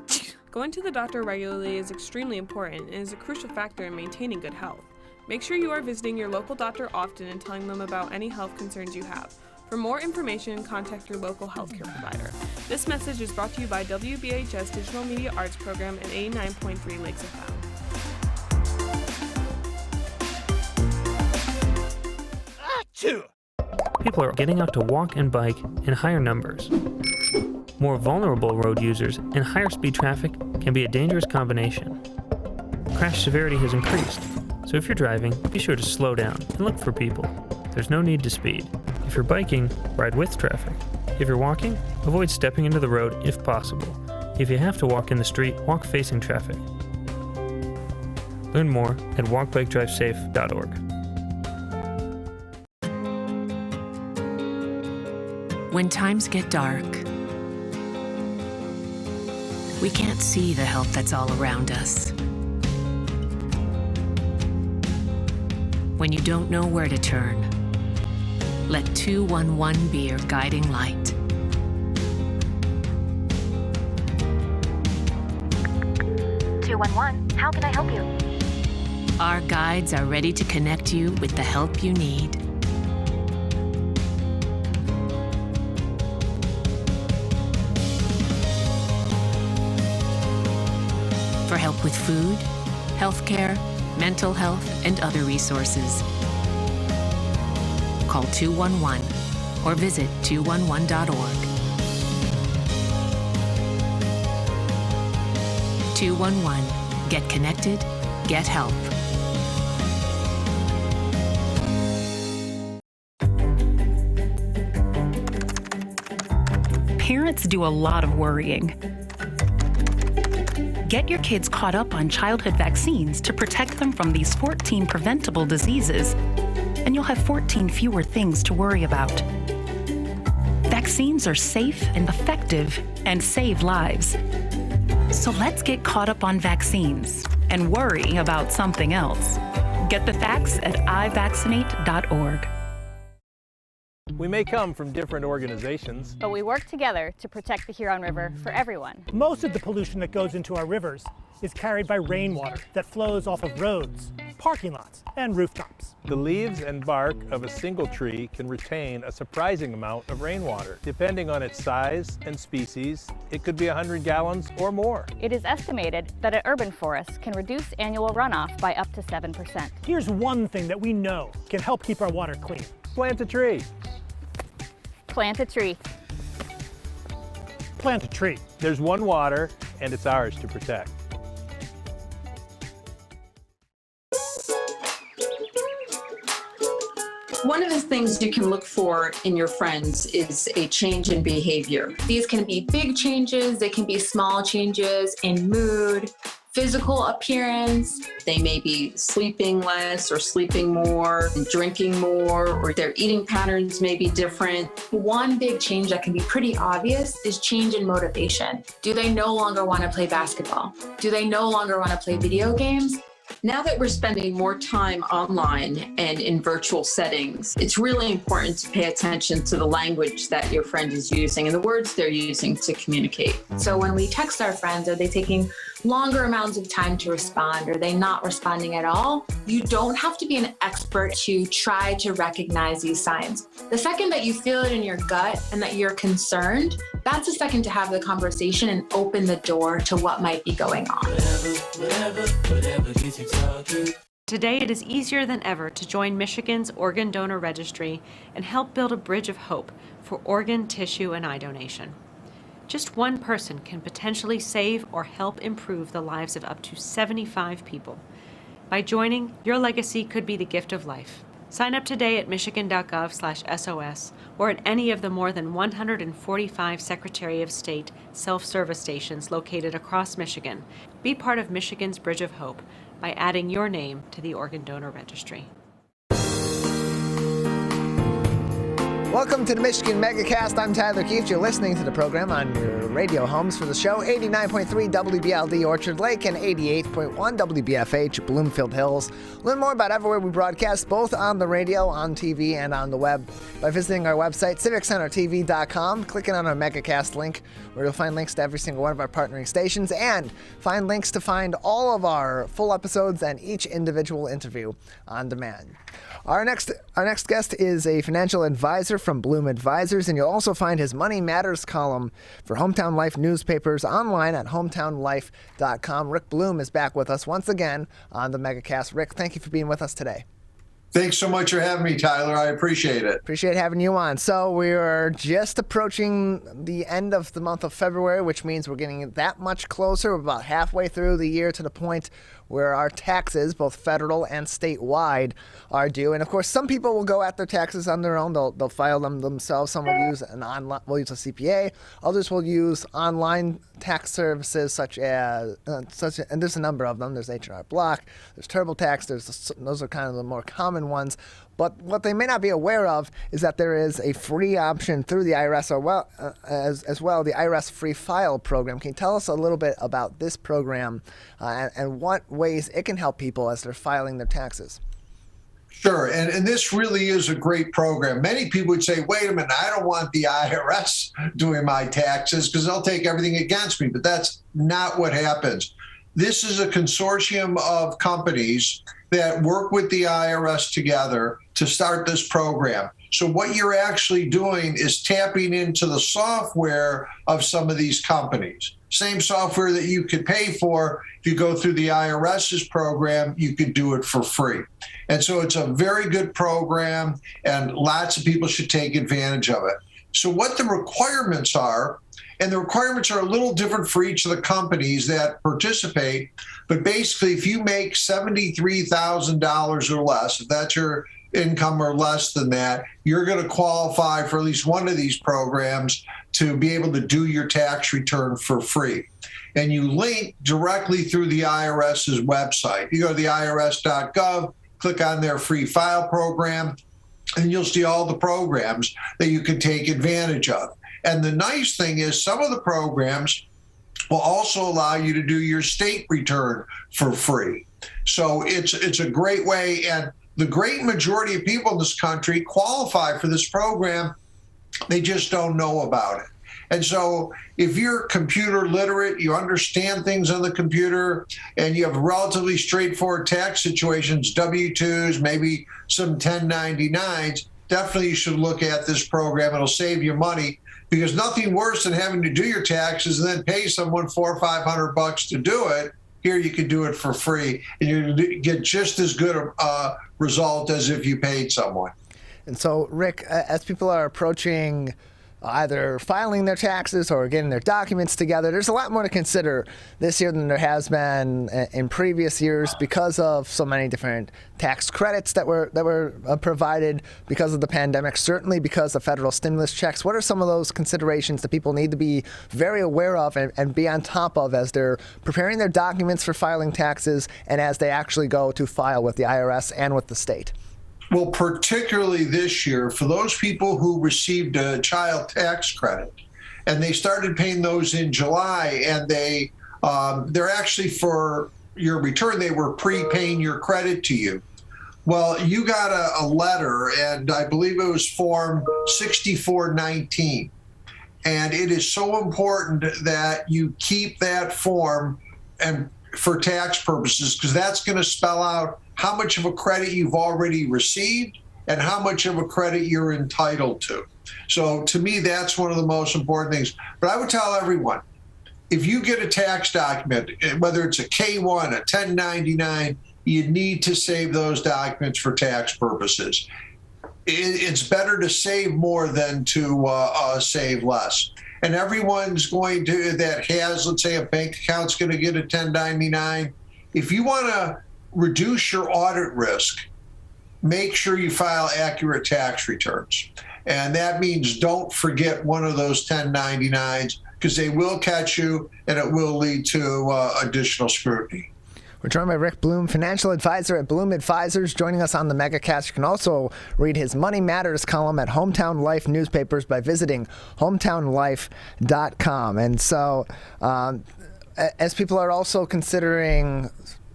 Going to the doctor regularly is extremely important and is a crucial factor in maintaining good health. Make sure you are visiting your local doctor often and telling them about any health concerns you have. For more information, contact your local healthcare provider. This message is brought to you by WBHS Digital Media Arts Program and 89.3 Lakes FM. People are getting out to walk and bike in higher numbers. More vulnerable road users and higher speed traffic can be a dangerous combination. Crash severity has increased, so if you're driving, be sure to slow down and look for people. There's no need to speed. If you're biking, ride with traffic. If you're walking, avoid stepping into the road if possible. If you have to walk in the street, walk facing traffic. Learn more at walkbikedrivesafe.org. When times get dark, we can't see the help that's all around us. When you don't know where to turn, let 211 be your guiding light. "211, how can I help you?" Our guides are ready to connect you with the help you need. For help with food, healthcare, mental health, and other resources, call 211 or visit 211.org. 211. Get connected, get help. Parents do a lot of worrying. Get your kids caught up on childhood vaccines to protect them from these 14 preventable diseases, and you'll have 14 fewer things to worry about. vaccines are safe and effective and save lives. So let's get caught up on vaccines and worry about something else. Get the facts at ivaccinate.org. We may come from different organizations, but we work together to protect the Huron River for everyone. Most of the pollution that goes into our rivers is carried by rainwater that flows off of roads, parking lots, and rooftops. The leaves and bark of a single tree can retain a surprising amount of rainwater. Depending on its size and species, it could be 100 gallons or more. It is estimated that an urban forest can reduce annual runoff by up to 7%. Here's one thing that we know can help keep our water clean. Plant a tree. Plant a tree. Plant a tree. There's one water, and it's ours to protect. One of the things you can look for in your friends is a change in behavior. These can be big changes, they can be small changes in mood, physical appearance. They may be sleeping less or sleeping more, drinking more, or their eating patterns may be different. One big change that can be pretty obvious is change in motivation. Do they no longer want to play basketball? Do they no longer want to play video games? Now that we're spending more time online and in virtual settings, it's really important to pay attention to the language that your friend is using and the words they're using to communicate. So when we text our friends, are they taking longer amounts of time to respond? Are they not responding at all? You don't have to be an expert to try to recognize these signs. The second that you feel it in your gut and that you're concerned, that's the second to have the conversation and open the door to what might be going on. Whatever gets you talking. Today, it is easier than ever to join Michigan's Organ Donor Registry and help build a bridge of hope for organ, tissue, and eye donation. Just one person can potentially save or help improve the lives of up to 75 people. By joining, your legacy could be the gift of life. Sign up today at michigan.gov/SOS or at any of the more than 145 Secretary of State self-service stations located across Michigan. Be part of Michigan's Bridge of Hope by adding your name to the Organ Donor Registry. Welcome to the Michigan Megacast. I'm Tyler Keefe. You're listening to the program on your radio homes for the show, 89.3 WBLD Orchard Lake and 88.1 WBFH Bloomfield Hills. Learn more about everywhere we broadcast, both on the radio, on TV, and on the web by visiting our website, civiccentertv.com, clicking on our Megacast link, where you'll find links to every single one of our partnering stations and find links to find all of our full episodes and each individual interview on demand. Our next guest is a financial advisor from Bloom Advisors, and you'll also find his Money Matters column for Hometown Life newspapers online at hometownlife.com. Rick Bloom is back with us once again on the Megacast. Rick, thank you for being with us today. Thanks so much for having me, Tyler. I appreciate it. Appreciate having you on. So we're just approaching the end of the month of February, which means we're getting that much closer. We're about halfway through the year to the point where our taxes, both federal and statewide, are due. And of course, some people will go at their taxes on their own. They'll file them themselves. Some will use will use a CPA. Others will use online tax services such as and there's a number of them. There's H&R Block, there's TurboTax. Those are kind of the more common ones. But what they may not be aware of is that there is a free option through the IRS as well, the IRS Free File program. Can you tell us a little bit about this program and what ways it can help people as they're filing their taxes? Sure, and this really is a great program. Many people would say, wait a minute, I don't want the IRS doing my taxes because they'll take everything against me, but that's not what happens. This is a consortium of companies that work with the IRS together to start this program. So what you're actually doing is tapping into the software of some of these companies. Same software that you could pay for. If you go through the IRS's program, you could do it for free. And so it's a very good program, and lots of people should take advantage of it. So what the requirements are, and the requirements are a little different for each of the companies that participate, but basically if you make $73,000 or less, if that's your income or less than that, you're going to qualify for at least one of these programs to be able to do your tax return for free. And you link directly through the IRS's website. You go to the irs.gov, click on their free file program, and you'll see all the programs that you can take advantage of. And the nice thing is some of the programs will also allow you to do your state return for free. So it's a great way. And the great majority of people in this country qualify for this program. They just don't know about it. And so if you're computer literate, you understand things on the computer, and you have relatively straightforward tax situations, W-2s, maybe some 1099s, definitely you should look at this program. It'll save you money, because nothing worse than having to do your taxes and then pay someone $400 or $500 to do it. Here you can do it for free, and you get just as good a result as if you paid someone. And so, Rick, as people are approaching either filing their taxes or getting their documents together, there's a lot more to consider this year than there has been in previous years because of so many different tax credits that were provided because of the pandemic, certainly because of federal stimulus checks. What are some of those considerations that people need to be very aware of and be on top of as they're preparing their documents for filing taxes and as they actually go to file with the IRS and with the state? Well, particularly this year, for those people who received a child tax credit, and they started paying those in July, and they're actually for your return, they were prepaying your credit to you. Well, you got a letter, and I believe it was Form 6419. And it is so important that you keep that form and for tax purposes, because that's going to spell out how much of a credit you've already received and how much of a credit you're entitled to. So to me, that's one of the most important things. But I would tell everyone, if you get a tax document, whether it's a K-1, a 1099, you need to save those documents for tax purposes. It's better to save more than to save less. And everyone's going to, that has, let's say, a bank account's going to get a 1099. If you want to reduce your audit risk, make sure you file accurate tax returns. And that means don't forget one of those 1099s, because they will catch you and it will lead to additional scrutiny. We're joined by Rick Bloom, financial advisor at Bloom Advisors, joining us on the Megacast. You can also read his Money Matters column at Hometown Life newspapers by visiting hometownlife.com. And so as people are also considering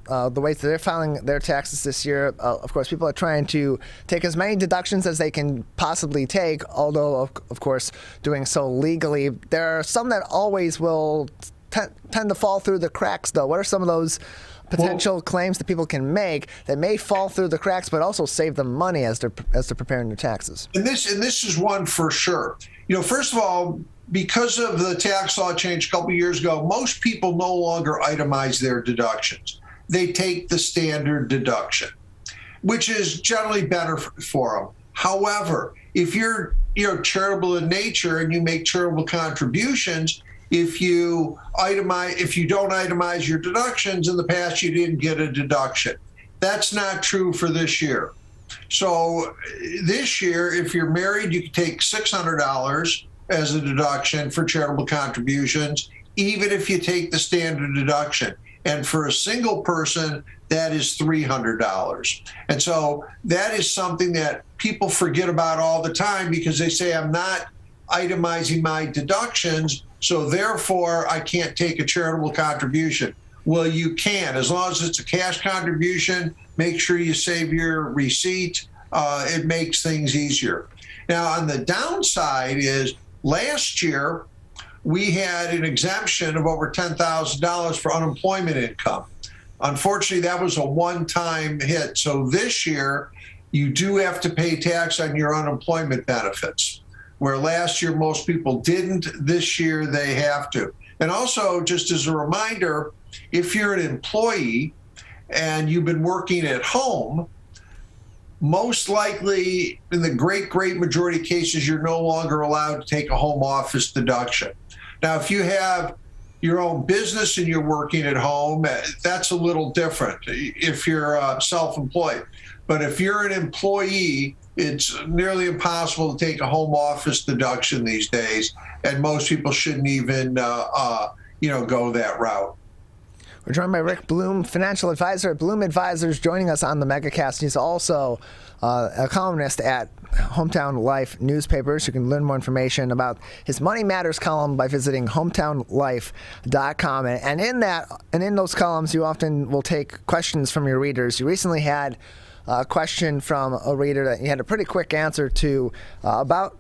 the ways that they're filing their taxes this year, of course, people are trying to take as many deductions as they can possibly take, although, of course, doing so legally. There are some that always will tend to fall through the cracks, though. What are some of those potential claims that people can make that may fall through the cracks, but also save them money as they're preparing their taxes? And this is one for sure. You know, first of all, because of the tax law change a couple of years ago, most people no longer itemize their deductions. They take the standard deduction, which is generally better for them. However, if you're charitable in nature and you make charitable contributions, if you don't itemize your deductions, in the past you didn't get a deduction. That's not true for this year. So this year, if you're married, you can take $600 as a deduction for charitable contributions, even if you take the standard deduction. And for a single person, that is $300. And so that is something that people forget about all the time, because they say, I'm not itemizing my deductions, so therefore I can't take a charitable contribution. Well, you can, as long as it's a cash contribution. Make sure you save your receipt. It makes things easier. Now, on the downside is last year, we had an exemption of over $10,000 for unemployment income. Unfortunately, that was a one-time hit. So this year, you do have to pay tax on your unemployment benefits, where last year most people didn't. This year, they have to. And also, just as a reminder, if you're an employee and you've been working at home, most likely, in the great majority of cases, you're no longer allowed to take a home office deduction. Now, if you have your own business and you're working at home, that's a little different if you're self-employed. But if you're an employee, it's nearly impossible to take a home office deduction these days, and most people shouldn't even, go that route. We're joined by Rick Bloom, financial advisor at Bloom Advisors, joining us on the Megacast. He's also a columnist at Hometown Life newspapers. You can learn more information about his Money Matters column by visiting hometownlife.com. And in those columns, you often will take questions from your readers. You recently had a question from a reader that you had a pretty quick answer to about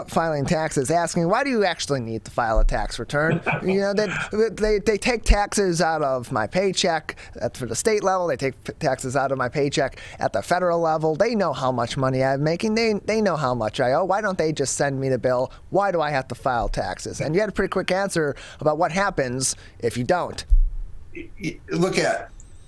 filing taxes, asking, why do you actually need to file a tax return? You know, they take taxes out of my paycheck for the state level. They take taxes out of my paycheck at the federal level. They know how much money I'm making. They know how much I owe. Why don't they just send me the bill? Why do I have to file taxes? And you had a pretty quick answer about what happens if you don't.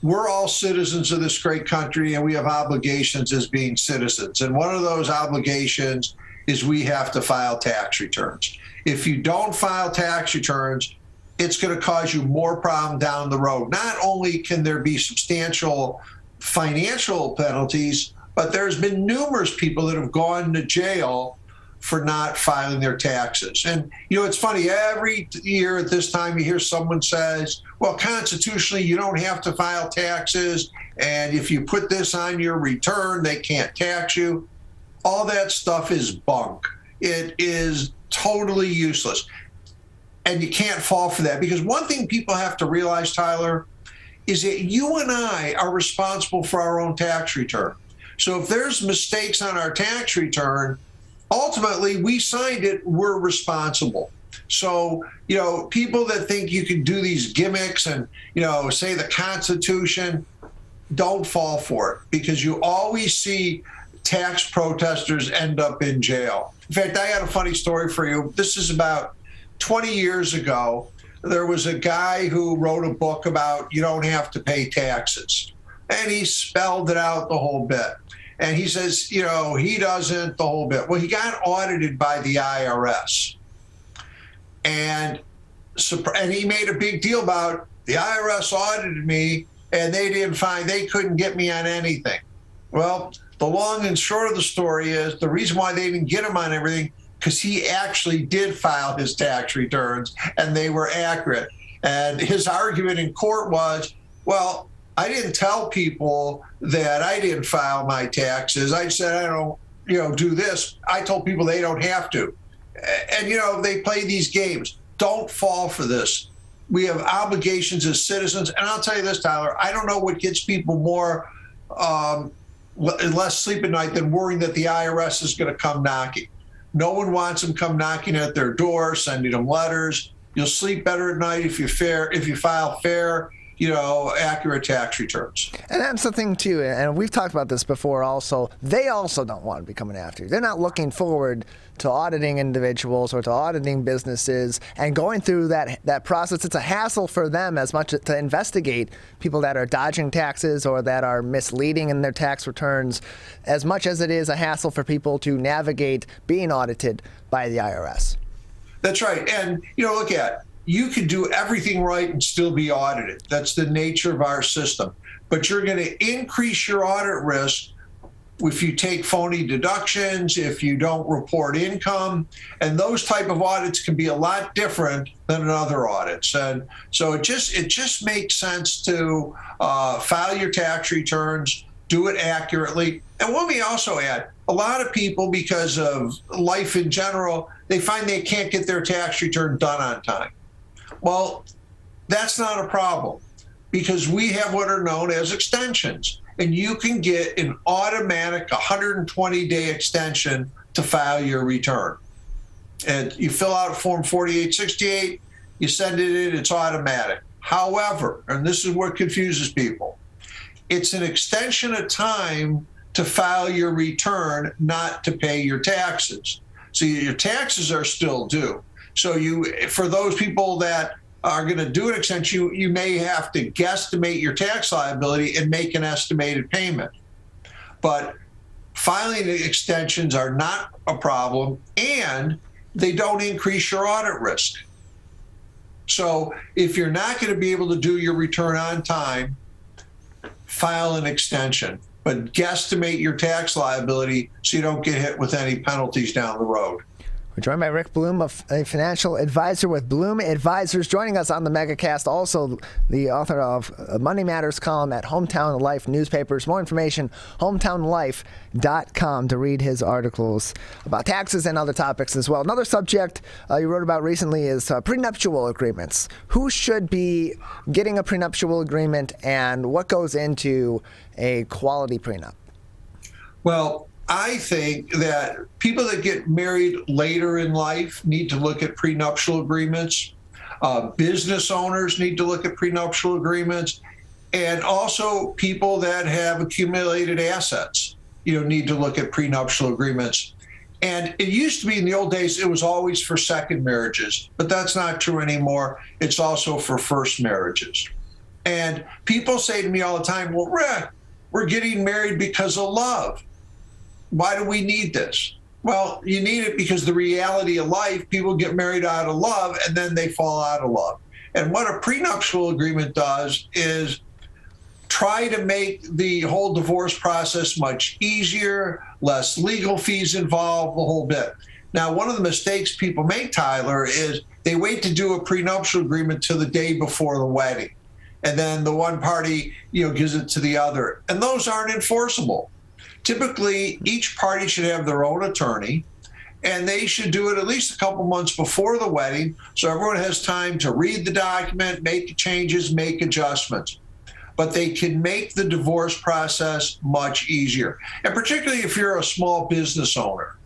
We're all citizens of this great country, and we have obligations as being citizens. And one of those obligations is we have to file tax returns. If you don't file tax returns, it's going to cause you more problem down the road. Not only can there be substantial financial penalties, but there's been numerous people that have gone to jail for not filing their taxes. And, you know, it's funny, every year at this time you hear someone says, well, constitutionally, you don't have to file taxes. And if you put this on your return, they can't tax you. All that stuff is bunk. It is totally useless. And you can't fall for that, because one thing people have to realize, Tyler, is that you and I are responsible for our own tax return. So if there's mistakes on our tax return, ultimately we signed it, we're responsible. So, you know, people that think you can do these gimmicks and, you know, say the Constitution, don't fall for it, because you always see tax protesters end up in jail. In fact, I got a funny story for you. This is about 20 years ago. There was a guy who wrote a book about you don't have to pay taxes. And he spelled it out the whole bit. And he says, you know, he doesn't the whole bit. Well, he got audited by the IRS. And he made a big deal about the IRS audited me and they couldn't get me on anything. Well, the long and short of the story is the reason why they didn't get him on everything, because he actually did file his tax returns and they were accurate. And his argument in court was, well, I didn't tell people that I didn't file my taxes. I said, I don't, do this. I told people they don't have to. And, they play these games. Don't fall for this. We have obligations as citizens. And I'll tell you this, Tyler, I don't know what gets people more less sleep at night than worrying that the IRS is going to come knocking. No one wants them come knocking at their door, sending them letters. You'll sleep better at night if you file fair, accurate tax returns. And that's the thing too, and we've talked about this before also, they also don't want to be coming after you. They're not looking forward to auditing individuals or to auditing businesses and going through that process. It's a hassle for them as much to investigate people that are dodging taxes or that are misleading in their tax returns, as much as it is a hassle for people to navigate being audited by the IRS. That's right. And, you can do everything right and still be audited. That's the nature of our system. But you're going to increase your audit risk if you take phony deductions, if you don't report income, and those type of audits can be a lot different than other audits. And so it just makes sense to file your tax returns, do it accurately. And let me also add, a lot of people, because of life in general, they find they can't get their tax return done on time. Well, that's not a problem, because we have what are known as extensions, and you can get an automatic 120-day extension to file your return. And you fill out Form 4868, you send it in, it's automatic. However, and this is what confuses people, it's an extension of time to file your return, not to pay your taxes. So your taxes are still due. So for those people that are going to do an extension, you may have to guesstimate your tax liability and make an estimated payment. But filing extensions are not a problem, and they don't increase your audit risk. So if you're not going to be able to do your return on time, file an extension, but guesstimate your tax liability so you don't get hit with any penalties down the road. We're joined by Rick Bloom, a financial advisor with Bloom Advisors, joining us on the Megacast, also the author of Money Matters column at Hometown Life newspapers. More information, hometownlife.com, to read his articles about taxes and other topics as well. Another subject you wrote about recently is prenuptial agreements. Who should be getting a prenuptial agreement, and what goes into a quality prenup? Well, I think that people that get married later in life need to look at prenuptial agreements. Business owners need to look at prenuptial agreements. And also people that have accumulated assets, need to look at prenuptial agreements. And it used to be in the old days, it was always for second marriages, but that's not true anymore. It's also for first marriages. And people say to me all the time, well, Rick, we're getting married because of love. Why do we need this? Well, you need it because the reality of life, people get married out of love and then they fall out of love. And what a prenuptial agreement does is try to make the whole divorce process much easier, less legal fees involved, the whole bit. Now, one of the mistakes people make, Tyler, is they wait to do a prenuptial agreement till the day before the wedding. And then the one party, gives it to the other. And those aren't enforceable. Typically, each party should have their own attorney, and they should do it at least a couple months before the wedding so everyone has time to read the document, make changes, make adjustments. But they can make the divorce process much easier. And particularly if you're a small business owner,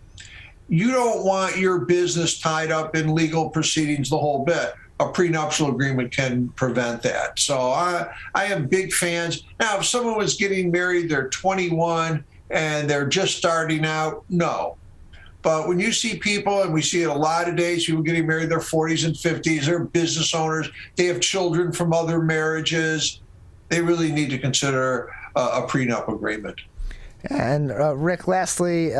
you don't want your business tied up in legal proceedings the whole bit. A prenuptial agreement can prevent that. So I am big fans. Now, if someone was getting married, they're 21, and they're just starting out, no. But when you see people, and we see it a lot of days, people getting married in their 40s and 50s, they're business owners, they have children from other marriages, they really need to consider a prenup agreement. And Rick, lastly,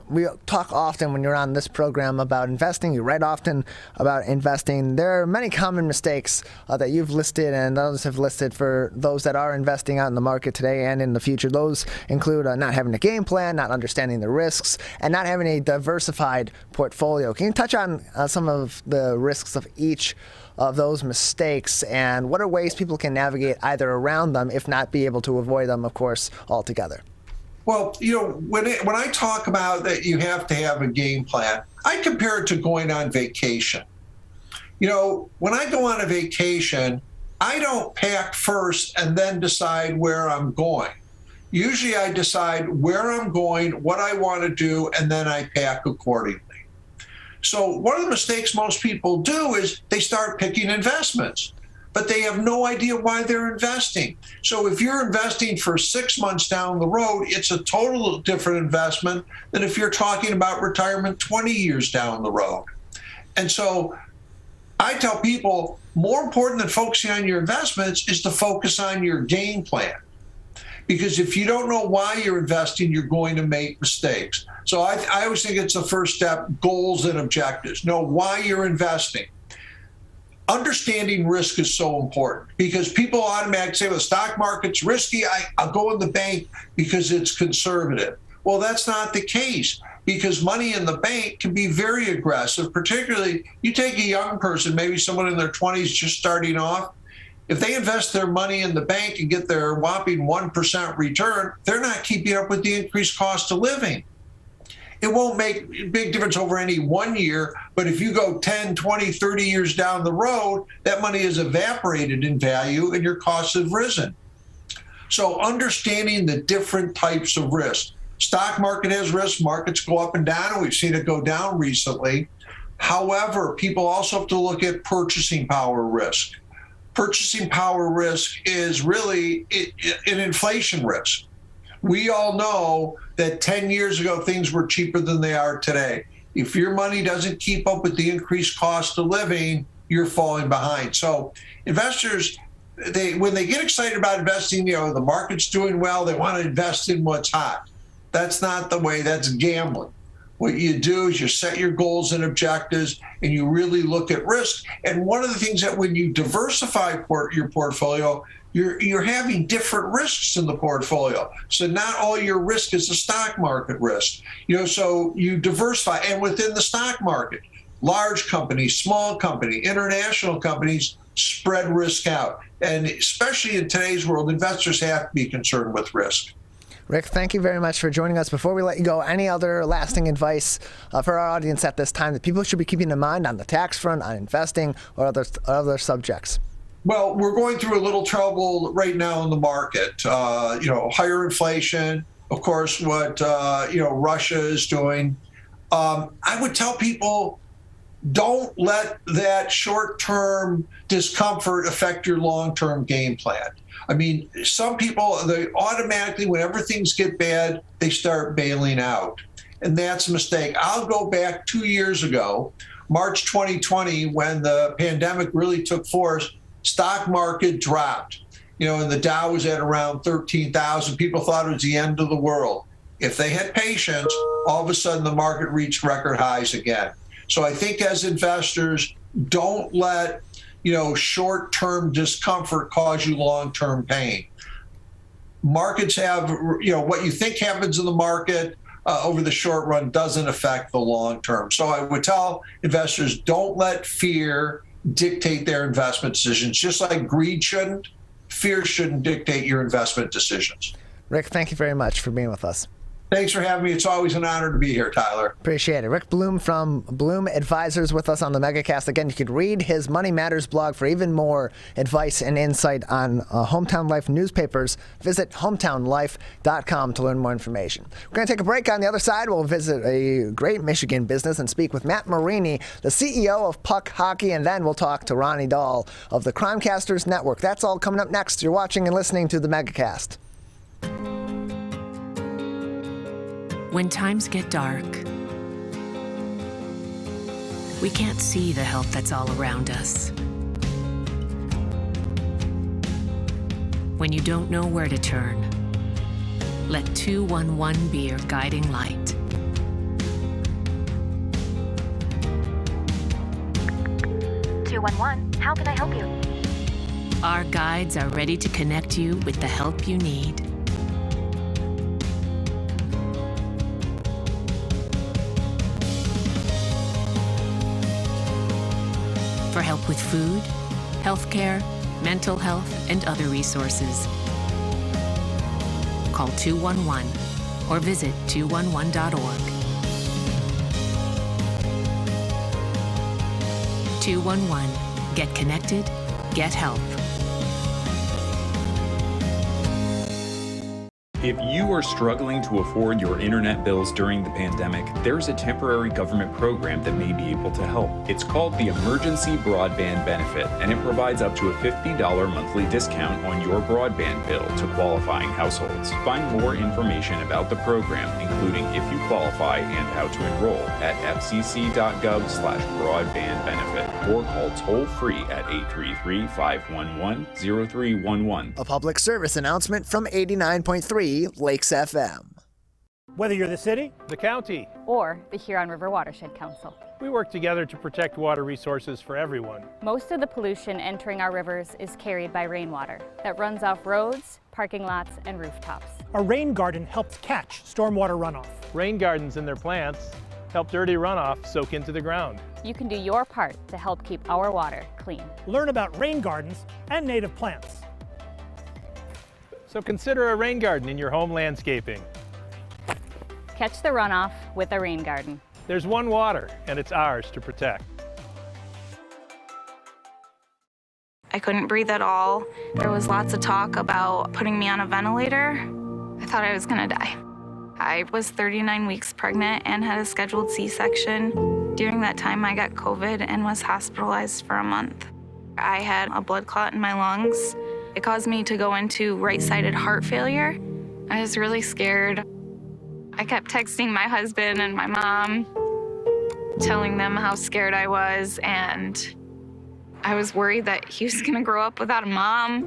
we talk often when you're on this program about investing. You write often about investing. There are many common mistakes that you've listed and others have listed for those that are investing out in the market today and in the future. Those include not having a game plan, not understanding the risks, and not having a diversified portfolio. Can you touch on some of the risks of each of those mistakes, and what are ways people can navigate either around them, if not be able to avoid them, of course, altogether? Well, when I talk about that you have to have a game plan, I compare it to going on vacation. When I go on a vacation, I don't pack first and then decide where I'm going. Usually I decide where I'm going, what I want to do, and then I pack accordingly. So one of the mistakes most people do is they start picking investments, but they have no idea why they're investing. So if you're investing for 6 months down the road, it's a total different investment than if you're talking about retirement 20 years down the road. And so I tell people, more important than focusing on your investments is to focus on your game plan. Because if you don't know why you're investing, you're going to make mistakes. So I always think it's the first step, goals and objectives. Know why you're investing. Understanding risk is so important because people automatically say, well, the stock market's risky. I'll go in the bank because it's conservative. Well, that's not the case because money in the bank can be very aggressive, particularly you take a young person, maybe someone in their 20s just starting off. If they invest their money in the bank and get their whopping 1% return, they're not keeping up with the increased cost of living. It won't make a big difference over any 1 year, but if you go 10, 20, 30 years down the road, that money is evaporated in value and your costs have risen. So understanding the different types of risk. Stock market has risk, markets go up and down, and we've seen it go down recently. However, people also have to look at purchasing power risk. Purchasing power risk is really an inflation risk. We all know that 10 years ago, things were cheaper than they are today. If your money doesn't keep up with the increased cost of living, you're falling behind. So investors, when they get excited about investing, the market's doing well, they want to invest in what's hot. That's not the way, that's gambling. What you do is you set your goals and objectives, and you really look at risk. And one of the things that when you diversify your portfolio, you're having different risks in the portfolio. So not all your risk is the stock market risk. So you diversify. And within the stock market, large companies, small company, international companies spread risk out. And especially in today's world, investors have to be concerned with risk. Rick, thank you very much for joining us. Before we let you go, any other lasting advice for our audience at this time that people should be keeping in mind on the tax front, on investing, or other subjects? Well, we're going through a little trouble right now in the market. Higher inflation, of course, what Russia is doing. I would tell people, don't let that short-term discomfort affect your long-term game plan. I mean, some people, they automatically, whenever things get bad, they start bailing out. And that's a mistake. I'll go back 2 years ago, March 2020, when the pandemic really took force, stock market dropped. And the Dow was at around 13,000. People thought it was the end of the world. If they had patience, all of a sudden the market reached record highs again. So I think as investors, don't let short-term discomfort cause you long-term pain. Markets have, what you think happens in the market over the short run doesn't affect the long term. So I would tell investors, don't let fear dictate their investment decisions. Just like greed shouldn't, fear shouldn't dictate your investment decisions. Rick, thank you very much for being with us. Thanks for having me. It's always an honor to be here, Tyler. Appreciate it. Rick Bloom from Bloom Advisors with us on the Megacast. Again, you could read his Money Matters blog for even more advice and insight on Hometown Life newspapers. Visit hometownlife.com to learn more information. We're going to take a break. On the other side, we'll visit a great Michigan business and speak with Matt Marini, the CEO of Puck Hockey, and then we'll talk to Ronnie Dahl of the Crimecasters Network. That's all coming up next. You're watching and listening to the Megacast. When times get dark, we can't see the help that's all around us. When you don't know where to turn, let 211 be your guiding light. How can I help you? Our guides are ready to connect you with the help you need. For help with food, healthcare, mental health, and other resources. Call 211 or visit 211.org. 211. Get connected, get help. If you are struggling to afford your internet bills during the pandemic, there's a temporary government program that may be able to help. It's called the Emergency Broadband Benefit, and it provides up to a $50 monthly discount on your broadband bill to qualifying households. Find more information about the program, including if you qualify and how to enroll, at fcc.gov/broadbandbenefit or call toll-free at 833-511-0311. A public service announcement from 89.3 Lakes FM. Whether you're the city, the county, or the Huron River Watershed Council, we work together to protect water resources for everyone. Most of the pollution entering our rivers is carried by rainwater that runs off roads, parking lots, and rooftops. A rain garden helps catch stormwater runoff. Rain gardens and their plants help dirty runoff soak into the ground. You can do your part to help keep our water clean. Learn about rain gardens and native plants. So consider a rain garden in your home landscaping. Catch the runoff with a rain garden. There's one water, and it's ours to protect. I couldn't breathe at all. There was lots of talk about putting me on a ventilator. I thought I was gonna die. I was 39 weeks pregnant and had a scheduled C-section. During that time, I got COVID and was hospitalized for a month. I had a blood clot in my lungs. It caused me to go into right-sided heart failure. I was really scared. I kept texting my husband and my mom, telling them how scared I was, and I was worried that he was gonna grow up without a mom.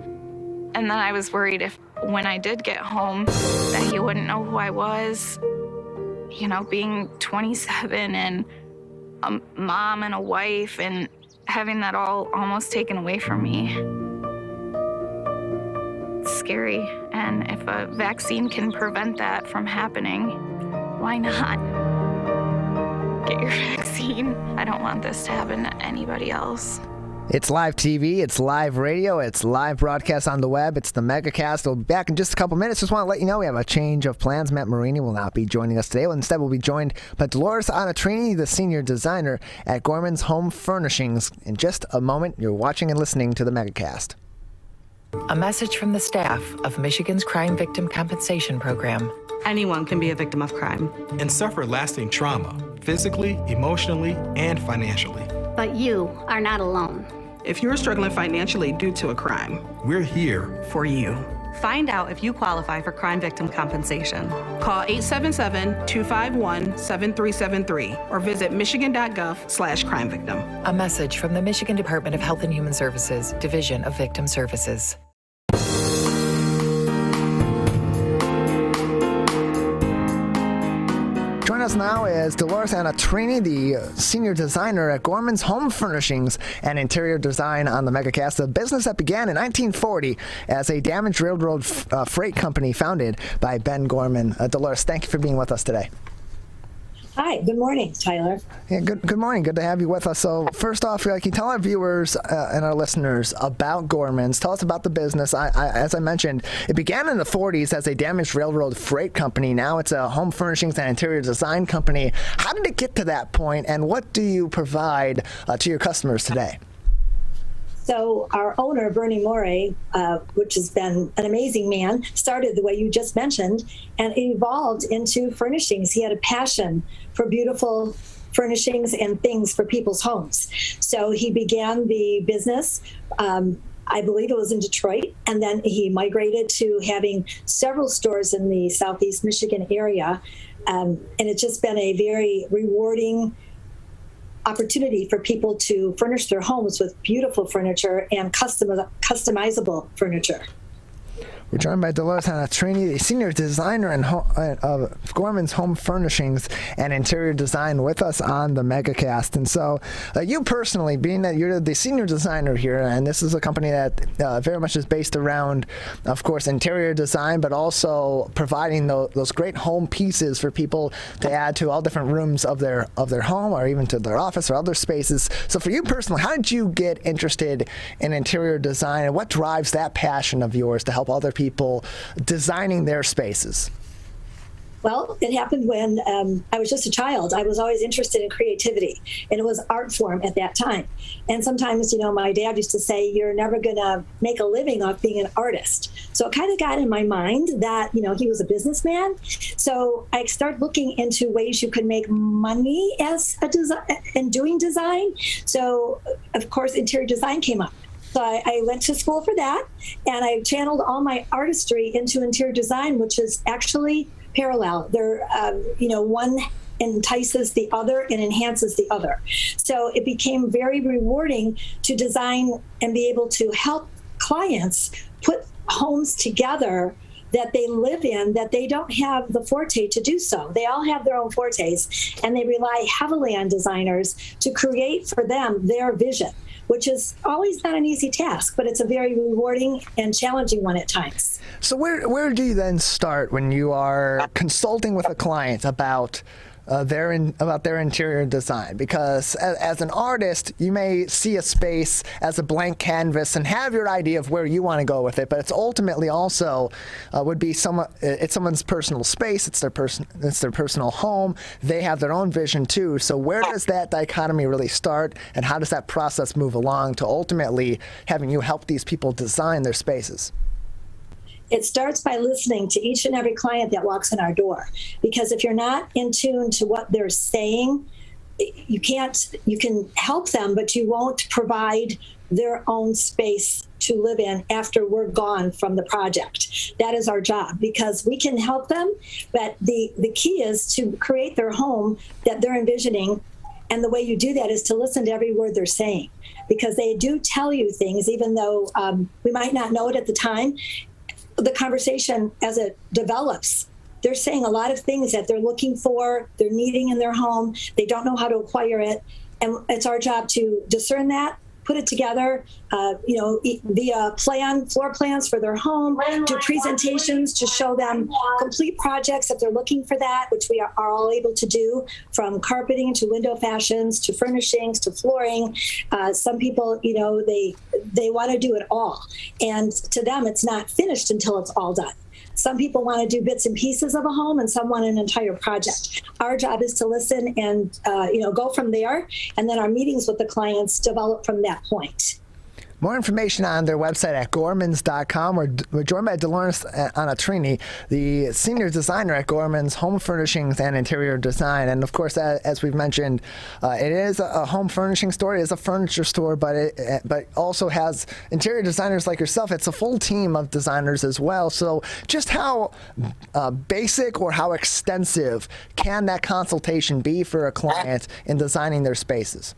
And then I was worried if, when I did get home, that he wouldn't know who I was. being 27 and a mom and a wife and having that all almost taken away from me. It's scary, and if a vaccine can prevent that from happening, why not? Get your vaccine. I don't want this to happen to anybody else. It's live TV, it's live radio, it's live broadcast on the web. It's the Megacast. We'll be back in just a couple minutes. Just want to let you know we have a change of plans. Matt Marini will not be joining us today. Instead, we'll be joined by Dolores Anatrini, the senior designer at Gorman's Home Furnishings. In just a moment, you're watching and listening to the Megacast. A message from the staff of Michigan's Crime Victim Compensation Program. Anyone can be a victim of crime and suffer lasting trauma, physically, emotionally, and financially. But you are not alone. If you're struggling financially due to a crime, we're here for you. Find out if you qualify for crime victim compensation. Call 877-251-7373 or visit michigan.gov/crime-victim. A message from the Michigan Department of Health and Human Services, Division of Victim Services. Joining us now is Dolores Anatrini, the senior designer at Gorman's Home Furnishings and Interior Design on the Megacast, a business that began in 1940 as a damaged railroad freight company founded by Ben Gorman. Dolores, thank you for being with us today. Hi, good morning, Tyler. Yeah, good morning. Good to have you with us. So first off, can you tell our viewers and our listeners about Gorman's? Tell us about the business. As I mentioned, it began in the 40s as a damaged railroad freight company. Now it's a home furnishings and interior design company. How did it get to that point, and what do you provide to your customers today? So our owner, Bernie Morey, which has been an amazing man, started the way you just mentioned and evolved into furnishings. He had a passion for beautiful furnishings and things for people's homes. So he began the business, I believe it was in Detroit, and then he migrated to having several stores in the Southeast Michigan area. And it's just been a very rewarding opportunity for people to furnish their homes with beautiful furniture and customizable furniture. We're joined by Dolores Anatrini, the senior designer of Gorman's Home Furnishings and Interior Design, with us on the Megacast. And so you personally, being that you're the senior designer here, and this is a company that very much is based around, of course, interior design, but also providing those great home pieces for people to add to all different rooms of their home or even to their office or other spaces. So for you personally, how did you get interested in interior design, and what drives that passion of yours to help other people designing their spaces? Well, it happened when I was just a child. I was always interested in creativity, and it was art form at that time. And sometimes, my dad used to say, you're never going to make a living off being an artist. So it kind of got in my mind that, he was a businessman. So I started looking into ways you could make money as a in doing design. So, of course, interior design came up. So I went to school for that, and I channeled all my artistry into interior design, which is actually parallel. They're, one entices the other and enhances the other. So it became very rewarding to design and be able to help clients put homes together that they live in, that they don't have the forte to do so. They all have their own fortes, and they rely heavily on designers to create for them their vision, which is always not an easy task, but it's a very rewarding and challenging one at times. So where do you then start when you are consulting with a client about their interior design? Because as an artist, you may see a space as a blank canvas and have your idea of where you want to go with it, but it's ultimately also would be it's someone's personal space. It's their personal home. They have their own vision too. So where does that dichotomy really start, and how does that process move along to ultimately having you help these people design their spaces? It starts by listening to each and every client that walks in our door, because if you're not in tune to what they're saying, you can help them, but you won't provide their own space to live in after we're gone from the project. That is our job, because we can help them, but the key is to create their home that they're envisioning. And the way you do that is to listen to every word they're saying, because they do tell you things, even though we might not know it at the time. The conversation, as it develops, they're saying a lot of things that they're looking for, they're needing in their home. They don't know how to acquire it. And it's our job to discern that, put it together, via floor plans for their home, do presentations to show them complete projects if they're looking for that, which we are all able to do, from carpeting to window fashions to furnishings to flooring. Some people, they want to do it all. And to them, it's not finished until it's all done. Some people want to do bits and pieces of a home, and some want an entire project. Our job is to listen and, go from there. And then our meetings with the clients develop from that point. More information on their website at gormans.com. We're joined by Dolores Anatrini, the senior designer at Gormans Home Furnishings and Interior Design. And of course, as we've mentioned, it is a home furnishing store. It is a furniture store, but also has interior designers like yourself. It's a full team of designers as well. So just how basic or how extensive can that consultation be for a client in designing their spaces?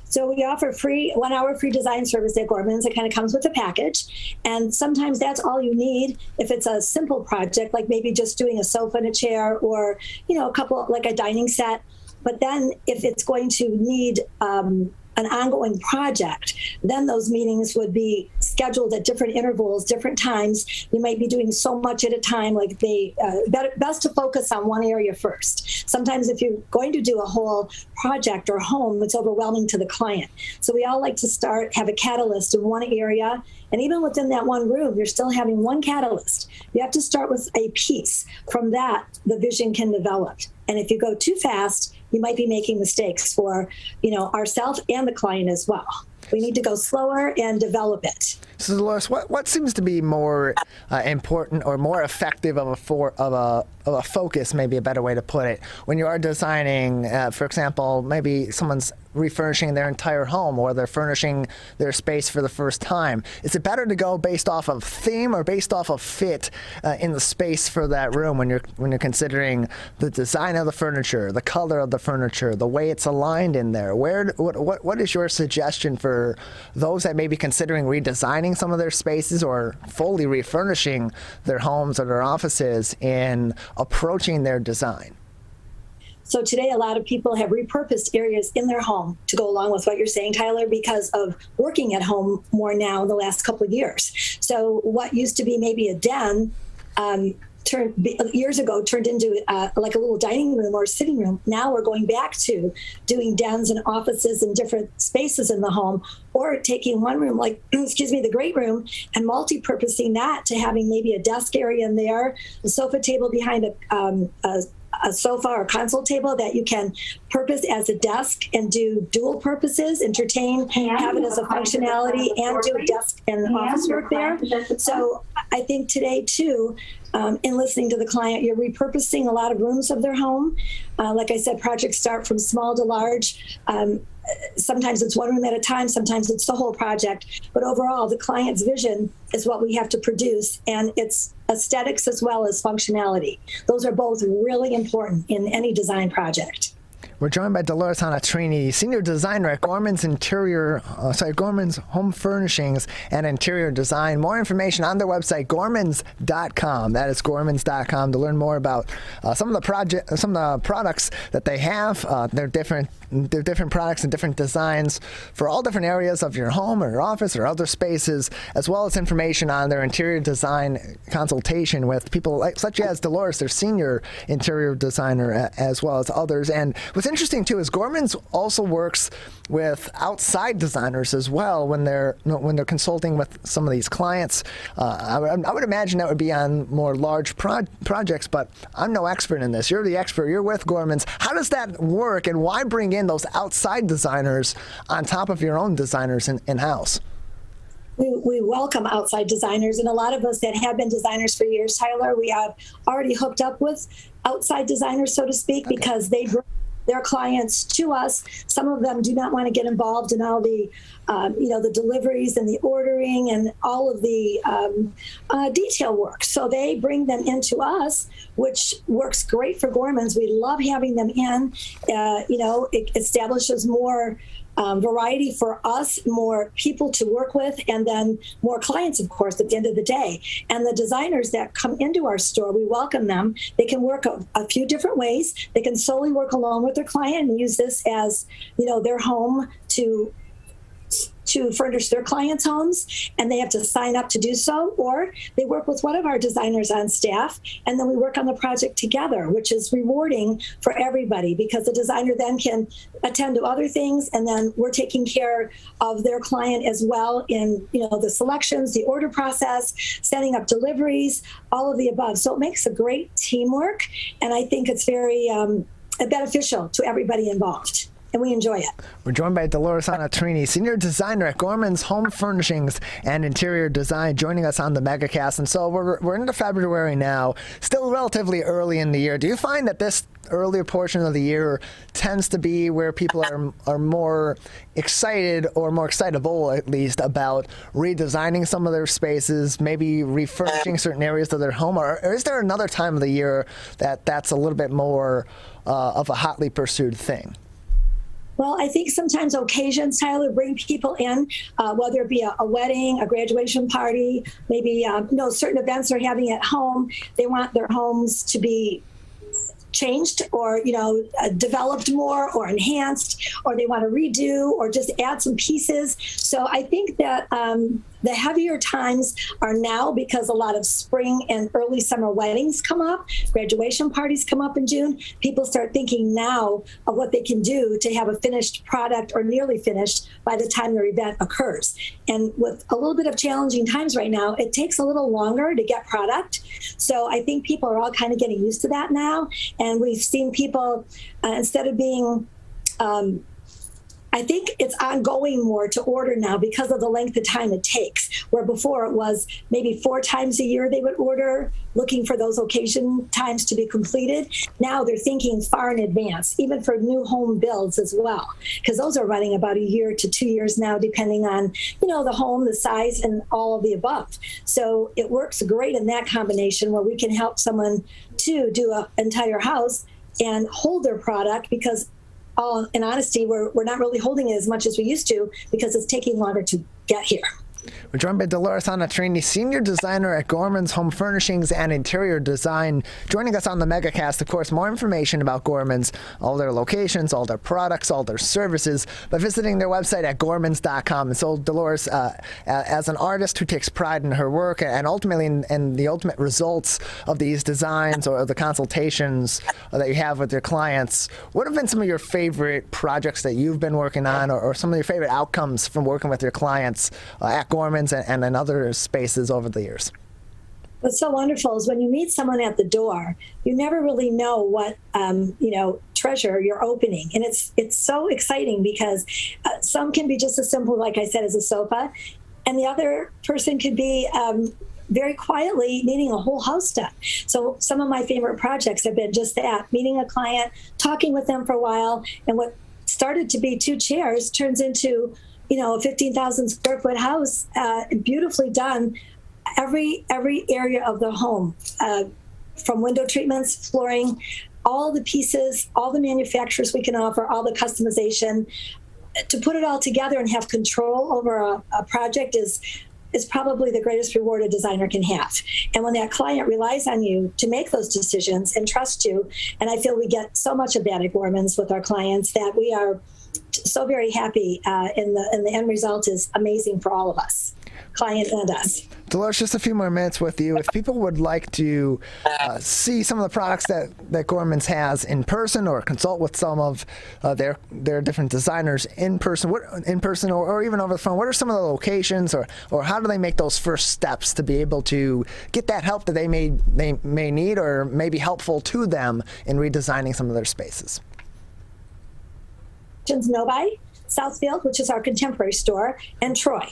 So we offer 1 hour free design service at Gormans. It kind of comes with a package. And sometimes that's all you need if it's a simple project, like maybe just doing a sofa and a chair, or, a couple, like a dining set. But then if it's going to need an ongoing project, then those meetings would be scheduled at different intervals, different times. You might be doing so much at a time, like best to focus on one area first. Sometimes if you're going to do a whole project or home, it's overwhelming to the client. So we all like to have a catalyst in one area. And even within that one room, you're still having one catalyst. You have to start with a piece. From that, the vision can develop. And if you go too fast, you might be making mistakes for, ourselves and the client as well. We need to go slower and develop it. So, Dolores, what seems to be more important or more effective of a focus, maybe a better way to put it, when you are designing, for example, maybe someone's refurnishing their entire home or they're furnishing their space for the first time? Is it better to go based off of theme or based off of fit in the space for that room when you're considering the design of the furniture, the color of the furniture, the way it's aligned in there? What is your suggestion for those that may be considering redesigning some of their spaces or fully refurnishing their homes or their offices in approaching their design? So today, a lot of people have repurposed areas in their home to go along with what you're saying, Tyler, because of working at home more now in the last couple of years. So what used to be maybe a den years ago turned into like a little dining room or a sitting room. Now we're going back to doing dens and offices and different spaces in the home, or taking one room, like, the great room, and multi-purposing that to having maybe a desk area in there, a sofa table behind a sofa or console table that you can purpose as a desk and do dual purposes, entertain, have it as a functionality, and do desk and office work there. So I think today, too, in listening to the client, you're repurposing a lot of rooms of their home. Like I said, projects start from small to large. Sometimes it's one room at a time, sometimes it's the whole project. But overall, the client's vision is what we have to produce, and it's aesthetics as well as functionality. Those are both really important in any design project. We're joined by Dolores Anatrini, senior designer at Gormans Gormans Home Furnishings and Interior Design. More information on their website, gormans.com. That is gormans.com to learn more about some of the products that they have. They're different products and different designs for all different areas of your home or your office or other spaces, as well as information on their interior design consultation with people such as Dolores, their senior interior designer, as well as others. And what's interesting too is Gormans also works with outside designers as well when they're consulting with some of these clients. I would imagine that would be on more large projects, but I'm no expert in this. You're the expert. You're with Gormans. How does that work, and why bring in those outside designers on top of your own designers in-house? We welcome outside designers, and a lot of us that have been designers for years, Tyler, we have already hooked up with outside designers, so to speak, because they bring their clients to us. Some of them do not want to get involved in all the, the deliveries and the ordering and all of the detail work. So they bring them into us, which works great for Gormans. We love having them in. It establishes more variety for us, more people to work with, and then more clients, of course, at the end of the day. And the designers that come into our store, we welcome them. They can work a few different ways. They can solely work alone with their client and use this as, their home to furnish their clients' homes, and they have to sign up to do so, or they work with one of our designers on staff, and then we work on the project together, which is rewarding for everybody because the designer then can attend to other things, and then we're taking care of their client as well in the selections, the order process, setting up deliveries, all of the above. So it makes a great teamwork, and I think it's very beneficial to everybody involved. And we enjoy it. We're joined by Dolores Anatrini, Senior Designer at Gorman's Home Furnishings and Interior Design, joining us on the Megacast. And so we're into February now, still relatively early in the year. Do you find that this earlier portion of the year tends to be where people are more excited, or more excitable at least, about redesigning some of their spaces, maybe refurnishing certain areas of their home? Or is there another time of the year that's a little bit more of a hotly pursued thing? Well, I think sometimes occasions, Tyler, bring people in, whether it be a wedding, a graduation party, maybe certain events they're having at home. They want their homes to be changed or developed more or enhanced, or they want to redo or just add some pieces. So I think that the heavier times are now because a lot of spring and early summer weddings come up, graduation parties come up in June. People start thinking now of what they can do to have a finished product or nearly finished by the time their event occurs. And with a little bit of challenging times right now, it takes a little longer to get product. So I think people are all kind of getting used to that now. And we've seen people, instead of being, I think it's ongoing more to order now because of the length of time it takes, where before it was maybe 4 times a year they would order, looking for those occasion times to be completed. Now they're thinking far in advance, even for new home builds as well, because those are running about 1 year to 2 years now, depending on, the home, the size, and all of the above. So it works great in that combination where we can help someone to do an entire house and hold their product, because in honesty, we're not really holding it as much as we used to because it's taking longer to get here. We're joined by Dolores Anatrini, Senior Designer at Gorman's Home Furnishings and Interior Design, joining us on the Megacast. Of course, more information about Gorman's, all their locations, all their products, all their services, by visiting their website at gormans.com. And so, Dolores, as an artist who takes pride in her work and ultimately in the ultimate results of these designs or the consultations that you have with your clients, what have been some of your favorite projects that you've been working on, or some of your favorite outcomes from working with your clients at Gorman's and in other spaces over the years? What's so wonderful is when you meet someone at the door, you never really know what treasure you're opening, and it's so exciting because some can be just as simple, like I said, as a sofa, and the other person could be very quietly needing a whole house done. So some of my favorite projects have been just that: meeting a client, talking with them for a while, and what started to be 2 chairs turns into a 15,000 square foot house, beautifully done. Every area of the home, from window treatments, flooring, all the pieces, all the manufacturers we can offer, all the customization. To put it all together and have control over a project is probably the greatest reward a designer can have. And when that client relies on you to make those decisions and trust you, and I feel we get so much of that at Gorman's with our clients, that we are so very happy, and the end result is amazing for all of us, client and us. Dolores, just a few more minutes with you. If people would like to see some of the products that Gorman's has in person, or consult with some of their different designers in person, or even over the phone, what are some of the locations, or how do they make those first steps to be able to get that help that they may need, or may be helpful to them in redesigning some of their spaces? Novi, Southfield, which is our contemporary store, and Troy.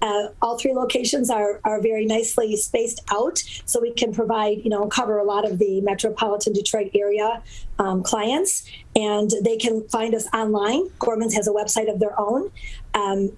All 3 locations are very nicely spaced out, so we can provide, cover a lot of the metropolitan Detroit area clients, and they can find us online. Gorman's has a website of their own,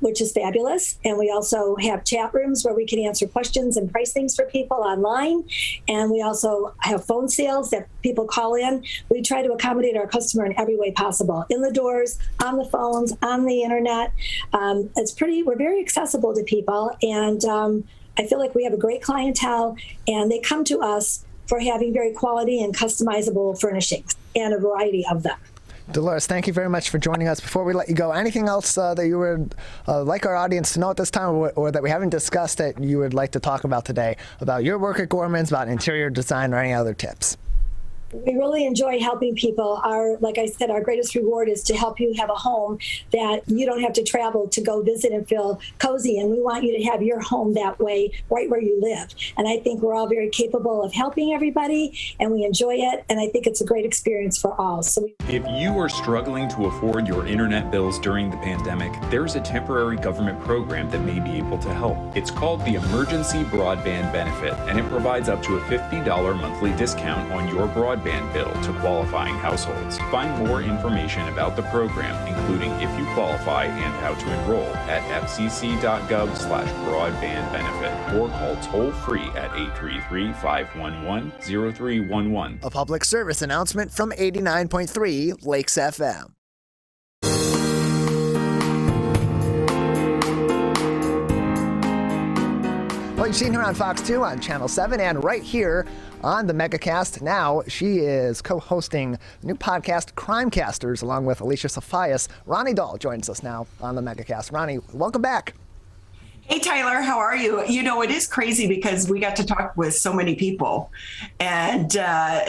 which is fabulous. And we also have chat rooms where we can answer questions and price things for people online. And we also have phone sales that people call in. We try to accommodate our customer in every way possible, in the doors, on the phones, on the internet. We're very accessible to people. And I feel like we have a great clientele, and they come to us for having very quality and customizable furnishings, and a variety of them. Dolores, thank you very much for joining us. Before we let you go, anything else that you would like our audience to know at this time, or that we haven't discussed that you would like to talk about today, about your work at Gorman's, about interior design, or any other tips? We really enjoy helping people. Like I said, our greatest reward is to help you have a home that you don't have to travel to go visit and feel cozy. And we want you to have your home that way, right where you live. And I think we're all very capable of helping everybody, and we enjoy it. And I think it's a great experience for all. If you are struggling to afford your internet bills during the pandemic, there's a temporary government program that may be able to help. It's called the Emergency Broadband Benefit, and it provides up to a $50 monthly discount on your broadband bill to qualifying households. Find more information about the program, including if you qualify and how to enroll, at fcc.gov/broadbandbenefit, or call toll-free at 833-511-0311. A public service announcement from 89.3 Lakes FM. Well, you've seen her on Fox 2, on Channel 7, and right here on the Megacast. Now she is co-hosting the new podcast, Crimecasters, along with Alicia Safias. Ronnie Dahl joins us now on the Megacast. Ronnie, welcome back. Hey, Tyler, how are you? You know, it is crazy because we got to talk with so many people, and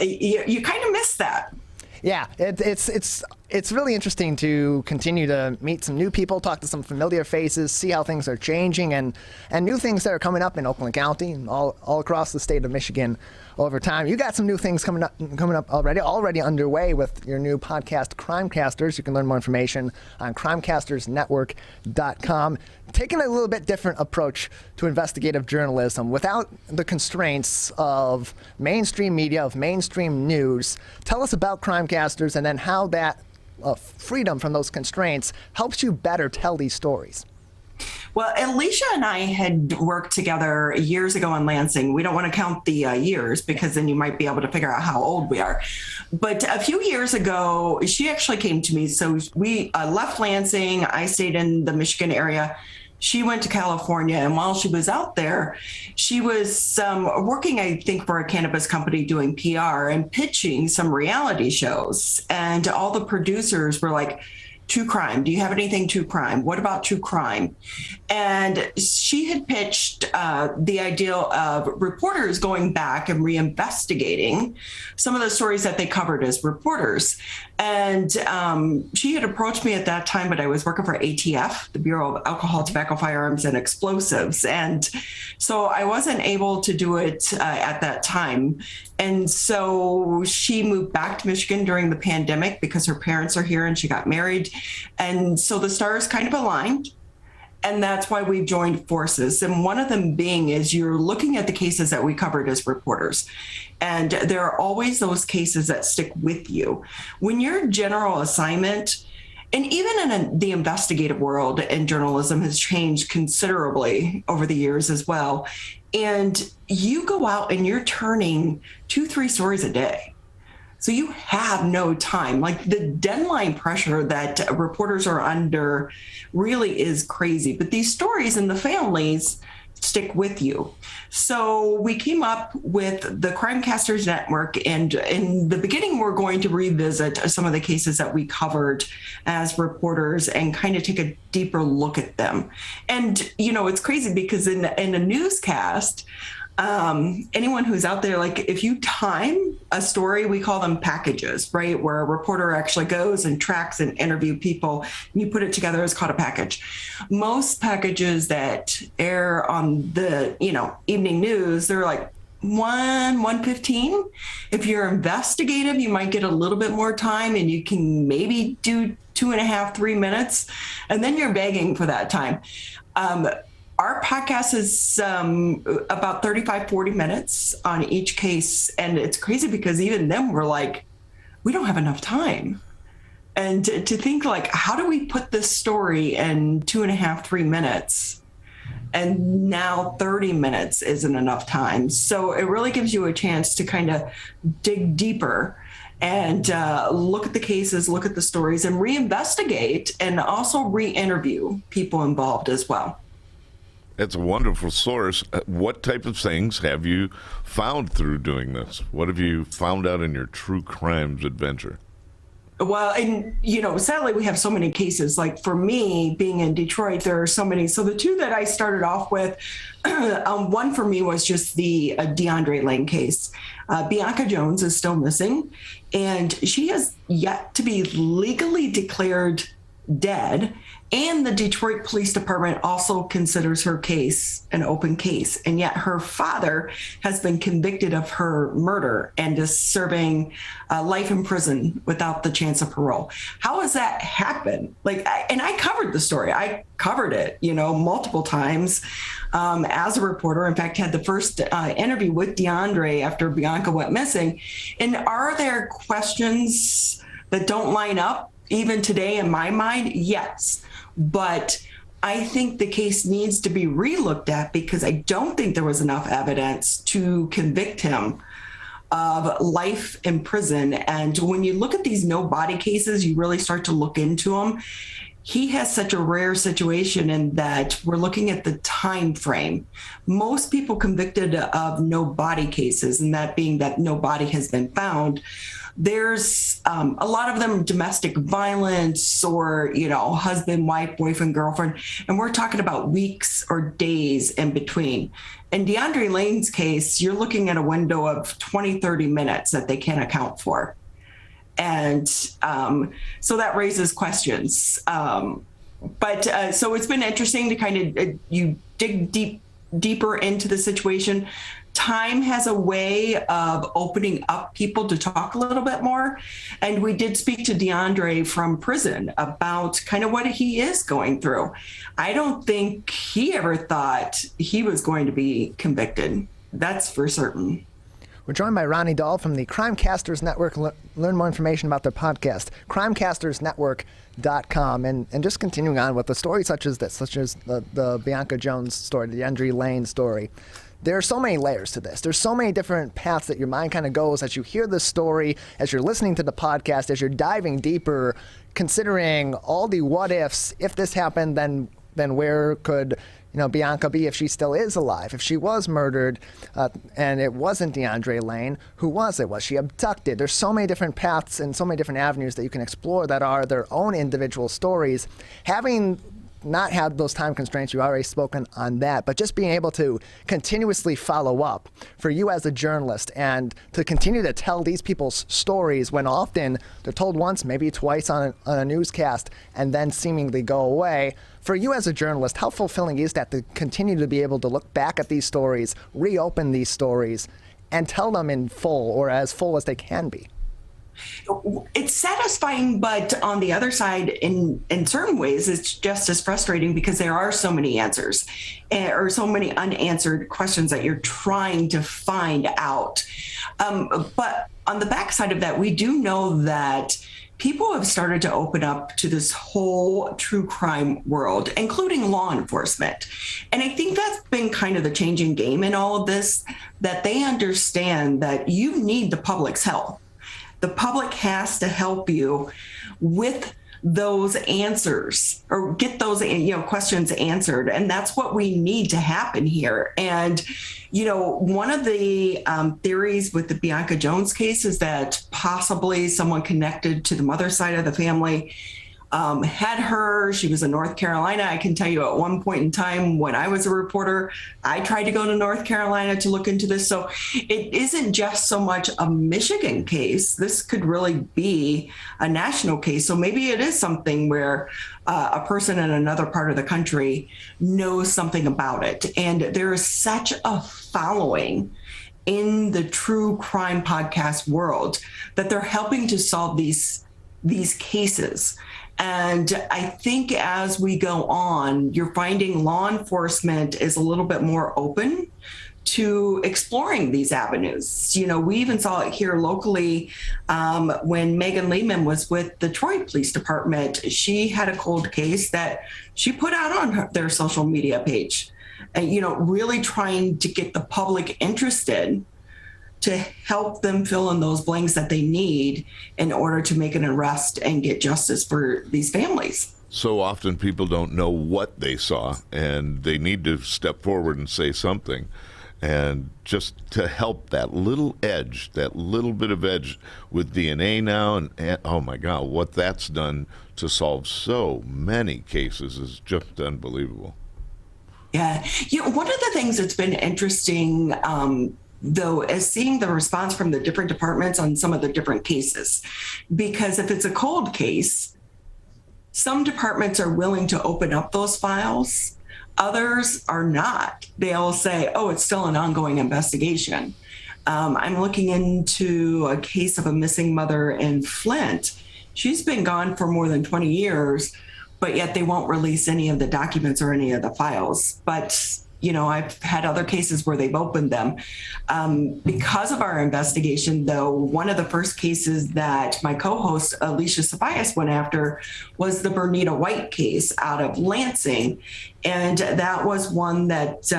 you kind of miss that. Yeah, it's really interesting to continue to meet some new people, talk to some familiar faces, see how things are changing, and new things that are coming up in Oakland County and all across the state of Michigan over time. You got some new things coming up already underway with your new podcast, Crimecasters. You can learn more information on crimecastersnetwork.com. Taking a little bit different approach to investigative journalism without the constraints of mainstream media, of mainstream news. Tell us about Crimecasters, and then how that freedom from those constraints helps you better tell these stories. Well, Alicia and I had worked together years ago in Lansing. We don't want to count the years, because then you might be able to figure out how old we are. But a few years ago, she actually came to me. So we left Lansing. I stayed in the Michigan area. She went to California, and while she was out there, she was working, I think, for a cannabis company doing PR and pitching some reality shows. And all the producers were like, true crime. Do you have anything true crime? What about true crime? And she had pitched the idea of reporters going back and reinvestigating some of the stories that they covered as reporters. And she had approached me at that time, but I was working for ATF, the Bureau of Alcohol, Tobacco, Firearms, and Explosives. And so I wasn't able to do it at that time. And so she moved back to Michigan during the pandemic because her parents are here, and she got married. And so the stars kind of aligned. And that's why we've joined forces. And one of them being is you're looking at the cases that we covered as reporters. And there are always those cases that stick with you. When your general assignment, and even in the investigative world, and journalism has changed considerably over the years as well. And you go out and you're turning 2-3 stories a day. So you have no time. Like, the deadline pressure that reporters are under really is crazy. But these stories and the families stick with you. So we came up with the Crimecasters Network, and in the beginning, we're going to revisit some of the cases that we covered as reporters and kind of take a deeper look at them. And, you know, it's crazy because in a newscast, anyone who's out there, like, if you time a story, we call them packages, right? Where a reporter actually goes and tracks and interview people, and you put it together as called a package. Most packages that air on the, evening news, they're like 1:15. If you're investigative, you might get a little bit more time, and you can maybe do 2.5-3 minutes, and then you're begging for that time. Our podcast is about 35, 40 minutes on each case. And it's crazy because even then we're like, we don't have enough time. And to think like, how do we put this story in 2.5, 3 minutes? And now 30 minutes isn't enough time. So it really gives you a chance to kind of dig deeper and look at the cases, look at the stories, and reinvestigate, and also re-interview people involved as well. It's a wonderful source. What type of things have you found through doing this? What have you found out in your true crimes adventure? Well, and, sadly, we have so many cases. Like for me, being in Detroit, there are so many. So the two that I started off with, one for me was just the DeAndre Lane case. Bianca Jones is still missing, and she has yet to be legally declared dead. And the Detroit Police Department also considers her case an open case. And yet her father has been convicted of her murder and is serving life in prison without the chance of parole. How has that happened? And I covered the story. I covered it, multiple times as a reporter. In fact, had the first interview with DeAndre after Bianca went missing. And are there questions that don't line up even today in my mind? Yes. But I think the case needs to be relooked at because I don't think there was enough evidence to convict him of life in prison. And when you look at these no body cases, you really start to look into them. He has such a rare situation in that we're looking at the time frame. Most people convicted of no body cases, and that being that no body has been found, there's a lot of them domestic violence or, husband, wife, boyfriend, girlfriend. And we're talking about weeks or days in between. In DeAndre Lane's case, you're looking at a window of 20, 30 minutes that they can't account for. And so that raises questions. But so it's been interesting to kind of you dig deeper into the situation. Time has a way of opening up people to talk a little bit more. And we did speak to DeAndre from prison about kind of what he is going through. I don't think he ever thought he was going to be convicted. That's for certain. We're joined by Ronnie Dahl from the Crimecasters Network. Learn more information about their podcast, crimecastersnetwork.com. And just continuing on with the stories such as this, such as the Bianca Jones story, the DeAndre Lane story. There are so many layers to this. There's so many different paths that your mind kind of goes as you hear this story, as you're listening to the podcast, as you're diving deeper, considering all the what ifs. If this happened, then where could Bianca be if she still is alive? If she was murdered and it wasn't DeAndre Lane, who was it? Was she abducted? There's so many different paths and so many different avenues that you can explore that are their own individual stories. Having not had those time constraints, you've already spoken on that, but just being able to continuously follow up for you as a journalist and to continue to tell these people's stories when often they're told once, maybe twice on a newscast and then seemingly go away. For you as a journalist, how fulfilling is that to continue to be able to look back at these stories, reopen these stories, and tell them in full or as full as they can be? It's satisfying, but on the other side, in certain ways, it's just as frustrating because there are so many answers or so many unanswered questions that you're trying to find out. But on the backside of that, we do know that people have started to open up to this whole true crime world, including law enforcement. And I think that's been kind of the changing game in all of this, that they understand that you need the public's help. The public has to help you with those answers or get those questions answered. And that's what we need to happen here. And, one of the theories with the Bianca Jones case is that possibly someone connected to the mother's side of the family had her. She was in North Carolina. I can tell you at one point in time when I was a reporter, I tried to go to North Carolina to look into this. So it isn't just so much a Michigan case. This could really be a national case. So maybe it is something where a person in another part of the country knows something about it. And there is such a following in the true crime podcast world that they're helping to solve these cases. And I think as we go on, you're finding law enforcement is a little bit more open to exploring these avenues. You know, we even saw it here locally when Megan Lehman was with the Troy Police Department. She had a cold case that she put out on their social media page, and, you know, really trying to get the public interested to help them fill in those blanks that they need in order to make an arrest and get justice for these families. So often people don't know what they saw, and they need to step forward and say something. And just to help that little edge, that little bit of edge with DNA now, and oh my God, what that's done to solve so many cases is just unbelievable. Yeah. You know, one of the things that's been interesting, though, is seeing the response from the different departments on some of the different cases. Because if it's a cold case, some departments are willing to open up those files. Others are not. They'll say, oh, it's still an ongoing investigation. I'm looking into a case of a missing mother in Flint. She's been gone for more than 20 years, but yet they won't release any of the documents or any of the files. But, you know, I've had other cases where they've opened them. Because of our investigation, though, one of the first cases that my co-host Alicia Sabias went after was the Bernita White case out of Lansing. And that was one that,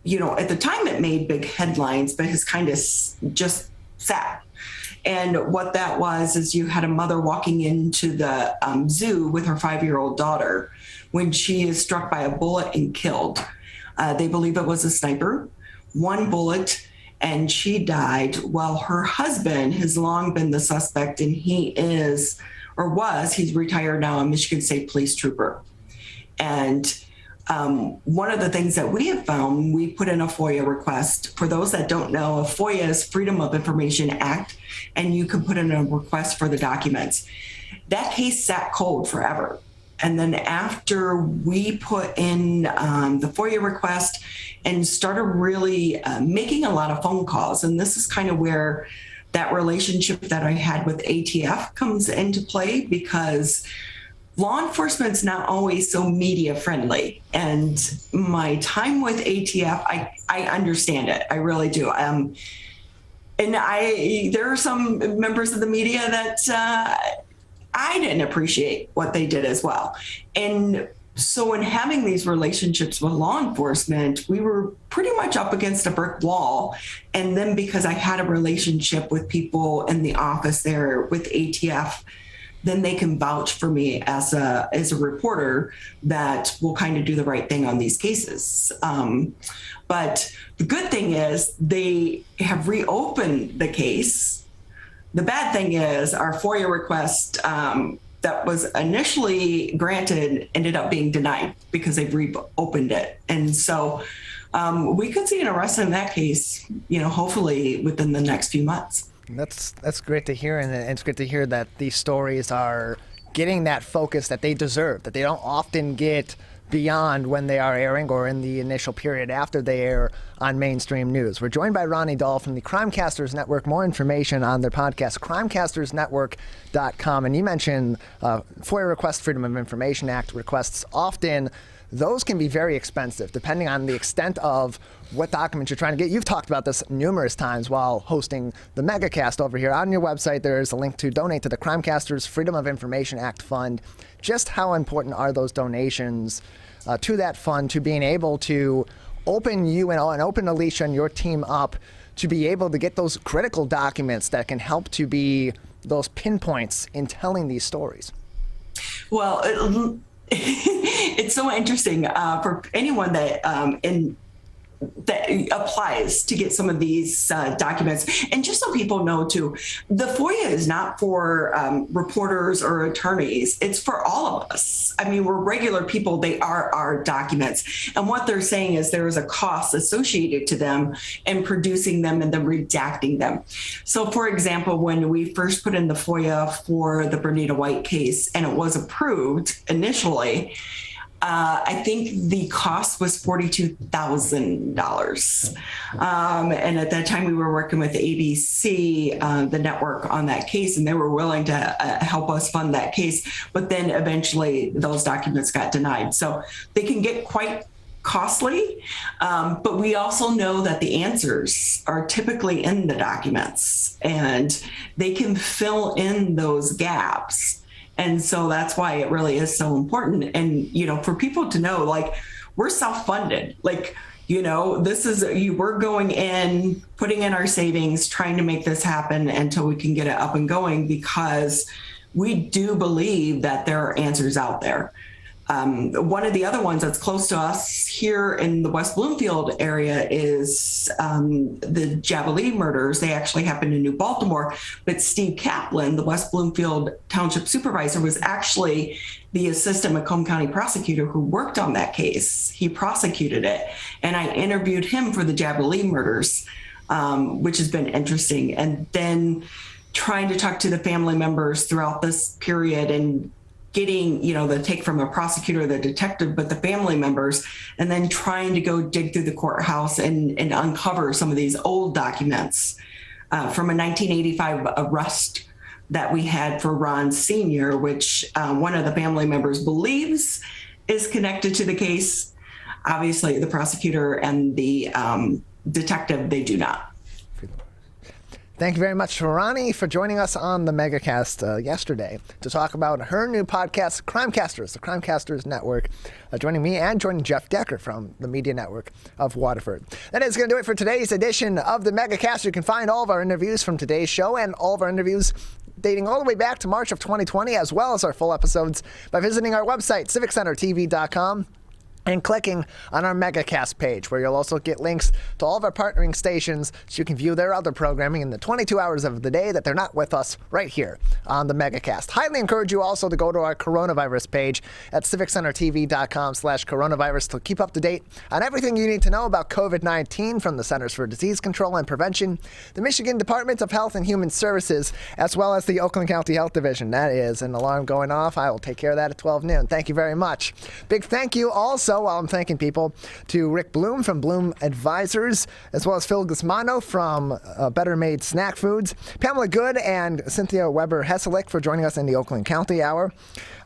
you know, at the time it made big headlines, but has kind of just sat. And what that was is you had a mother walking into the zoo with her 5-year-old daughter when she is struck by a bullet and killed. They believe it was a sniper, one bullet, and she died, while her husband has long been the suspect, and he is, or was, he's retired now, a Michigan State police trooper. And one of the things that we have found, we put in a FOIA request. For those that don't know, a FOIA is Freedom of Information Act, and you can put in a request for the documents. That case sat cold forever. And then after we put in the FOIA request and started really making a lot of phone calls, and this is kind of where that relationship that I had with ATF comes into play, because law enforcement's not always so media friendly. And my time with ATF, I understand it. I really do. And there are some members of the media that I didn't appreciate what they did as well. And so in having these relationships with law enforcement, we were pretty much up against a brick wall. And then because I had a relationship with people in the office there with ATF, then they can vouch for me as a reporter that will kind of do the right thing on these cases. But the good thing is they have reopened the case. The bad thing is our FOIA request that was initially granted ended up being denied because they've reopened it. And so we could see an arrest in that case, you know, hopefully within the next few months. That's great to hear, and it's great to hear that these stories are getting that focus that they deserve, that they don't often get beyond when they are airing or in the initial period after they air on mainstream news. We're joined by Ronnie Dahl from the Crimecasters Network. More information on their podcast, crimecastersnetwork.com. And you mentioned FOIA requests, Freedom of Information Act requests. Often those can be very expensive depending on the extent of what documents you're trying to get. You've talked about this numerous times while hosting the Megacast over here. On your website, there's a link to donate to the Crimecasters Freedom of Information Act Fund. Just how important are those donations to that fund, to being able to open you and open Alicia and your team up to be able to get those critical documents that can help to be those pinpoints in telling these stories? Well, it's so interesting for anyone that that applies to get some of these documents. And just so people know too, the FOIA is not for reporters or attorneys. It's for all of us. I mean, we're regular people. They are our documents. And what they're saying is there is a cost associated to them in producing them and then redacting them. So for example, when we first put in the FOIA for the Bernita White case and it was approved initially, I think the cost was $42,000. And at that time, we were working with ABC, the network, on that case, and they were willing to help us fund that case. But then eventually those documents got denied. So they can get quite costly, but we also know that the answers are typically in the documents, and they can fill in those gaps. And so that's why it really is so important. And, for people to know, like, we're self-funded, like, this is, we're going in, putting in our savings, trying to make this happen until we can get it up and going, because we do believe that there are answers out there. One of the other ones that's close to us here in the West Bloomfield area is the Jaballee murders. They actually happened in New Baltimore, but Steve Kaplan, the West Bloomfield Township Supervisor, was actually the assistant Macomb County prosecutor who worked on that case. He prosecuted it, and I interviewed him for the Jaballee murders, which has been interesting. And then trying to talk to the family members throughout this period and getting, the take from a prosecutor, the detective, but the family members, and then trying to go dig through the courthouse and uncover some of these old documents from a 1985 arrest that we had for Ron Sr., which one of the family members believes is connected to the case. Obviously, the prosecutor and the detective, they do not. Thank you very much to Ronnie for joining us on the Megacast yesterday to talk about her new podcast, Crimecasters, the Crimecasters Network, joining me and joining Jeff Decker from the Media Network of Waterford. That is going to do it for today's edition of the Megacast. You can find all of our interviews from today's show and all of our interviews dating all the way back to March of 2020, as well as our full episodes, by visiting our website, civiccentertv.com. and clicking on our Megacast page, where you'll also get links to all of our partnering stations so you can view their other programming in the 22 hours of the day that they're not with us right here on the Megacast. Highly encourage you also to go to our coronavirus page at civiccentertv.com/coronavirus to keep up to date on everything you need to know about COVID-19 from the Centers for Disease Control and Prevention, the Michigan Department of Health and Human Services, as well as the Oakland County Health Division. That is an alarm going off. I will take care of that at 12 noon. Thank you very much. Big thank you also, while I'm thanking people, to Rick Bloom from Bloom Advisors, as well as Phil Gusmano from Better Made Snack Foods, Pamela Good and Cynthia Weber-Hesselich for joining us in the Oakland County Hour,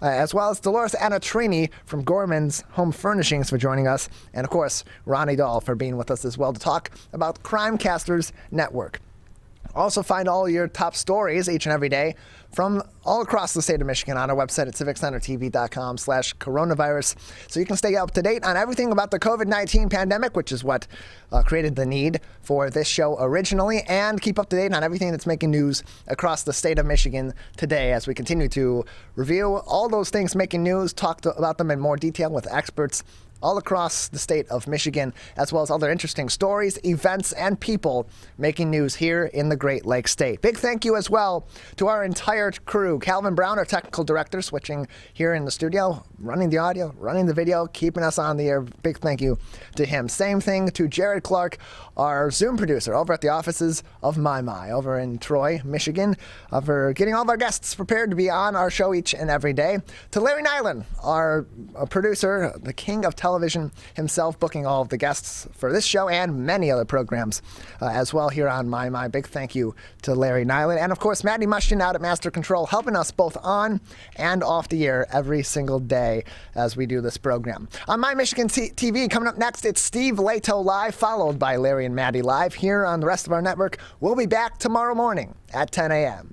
as well as Dolores Anatrini from Gorman's Home Furnishings for joining us, and of course, Ronnie Dahl for being with us as well to talk about Crimecasters Network. Also find all your top stories each and every day from all across the state of Michigan on our website at civiccentertv.com/coronavirus, so you can stay up to date on everything about the COVID-19 pandemic, which is what created the need for this show originally, and keep up to date on everything that's making news across the state of Michigan today as we continue to review all those things making news, talk about them in more detail with experts all across the state of Michigan, as well as other interesting stories, events, and people making news here in the Great Lakes State. Big thank you as well to our entire crew. Calvin Brown, our technical director, switching here in the studio, running the audio, running the video, keeping us on the air. Big thank you to him. Same thing to Jared Clark, our Zoom producer over at the offices of My over in Troy, Michigan, for getting all of our guests prepared to be on our show each and every day. To Larry Nyland, our producer, the king of television himself, booking all of the guests for this show and many other programs as well here on My. Big thank you to Larry Nyland. And of course, Maddie Mushkin out at Master Control, helping us both on and off the air every single day as we do this program. On My Michigan TV, coming up next, it's Steve Leto Live, followed by Larry and Maddie Live here on the rest of our network. We'll be back tomorrow morning at 10 a.m.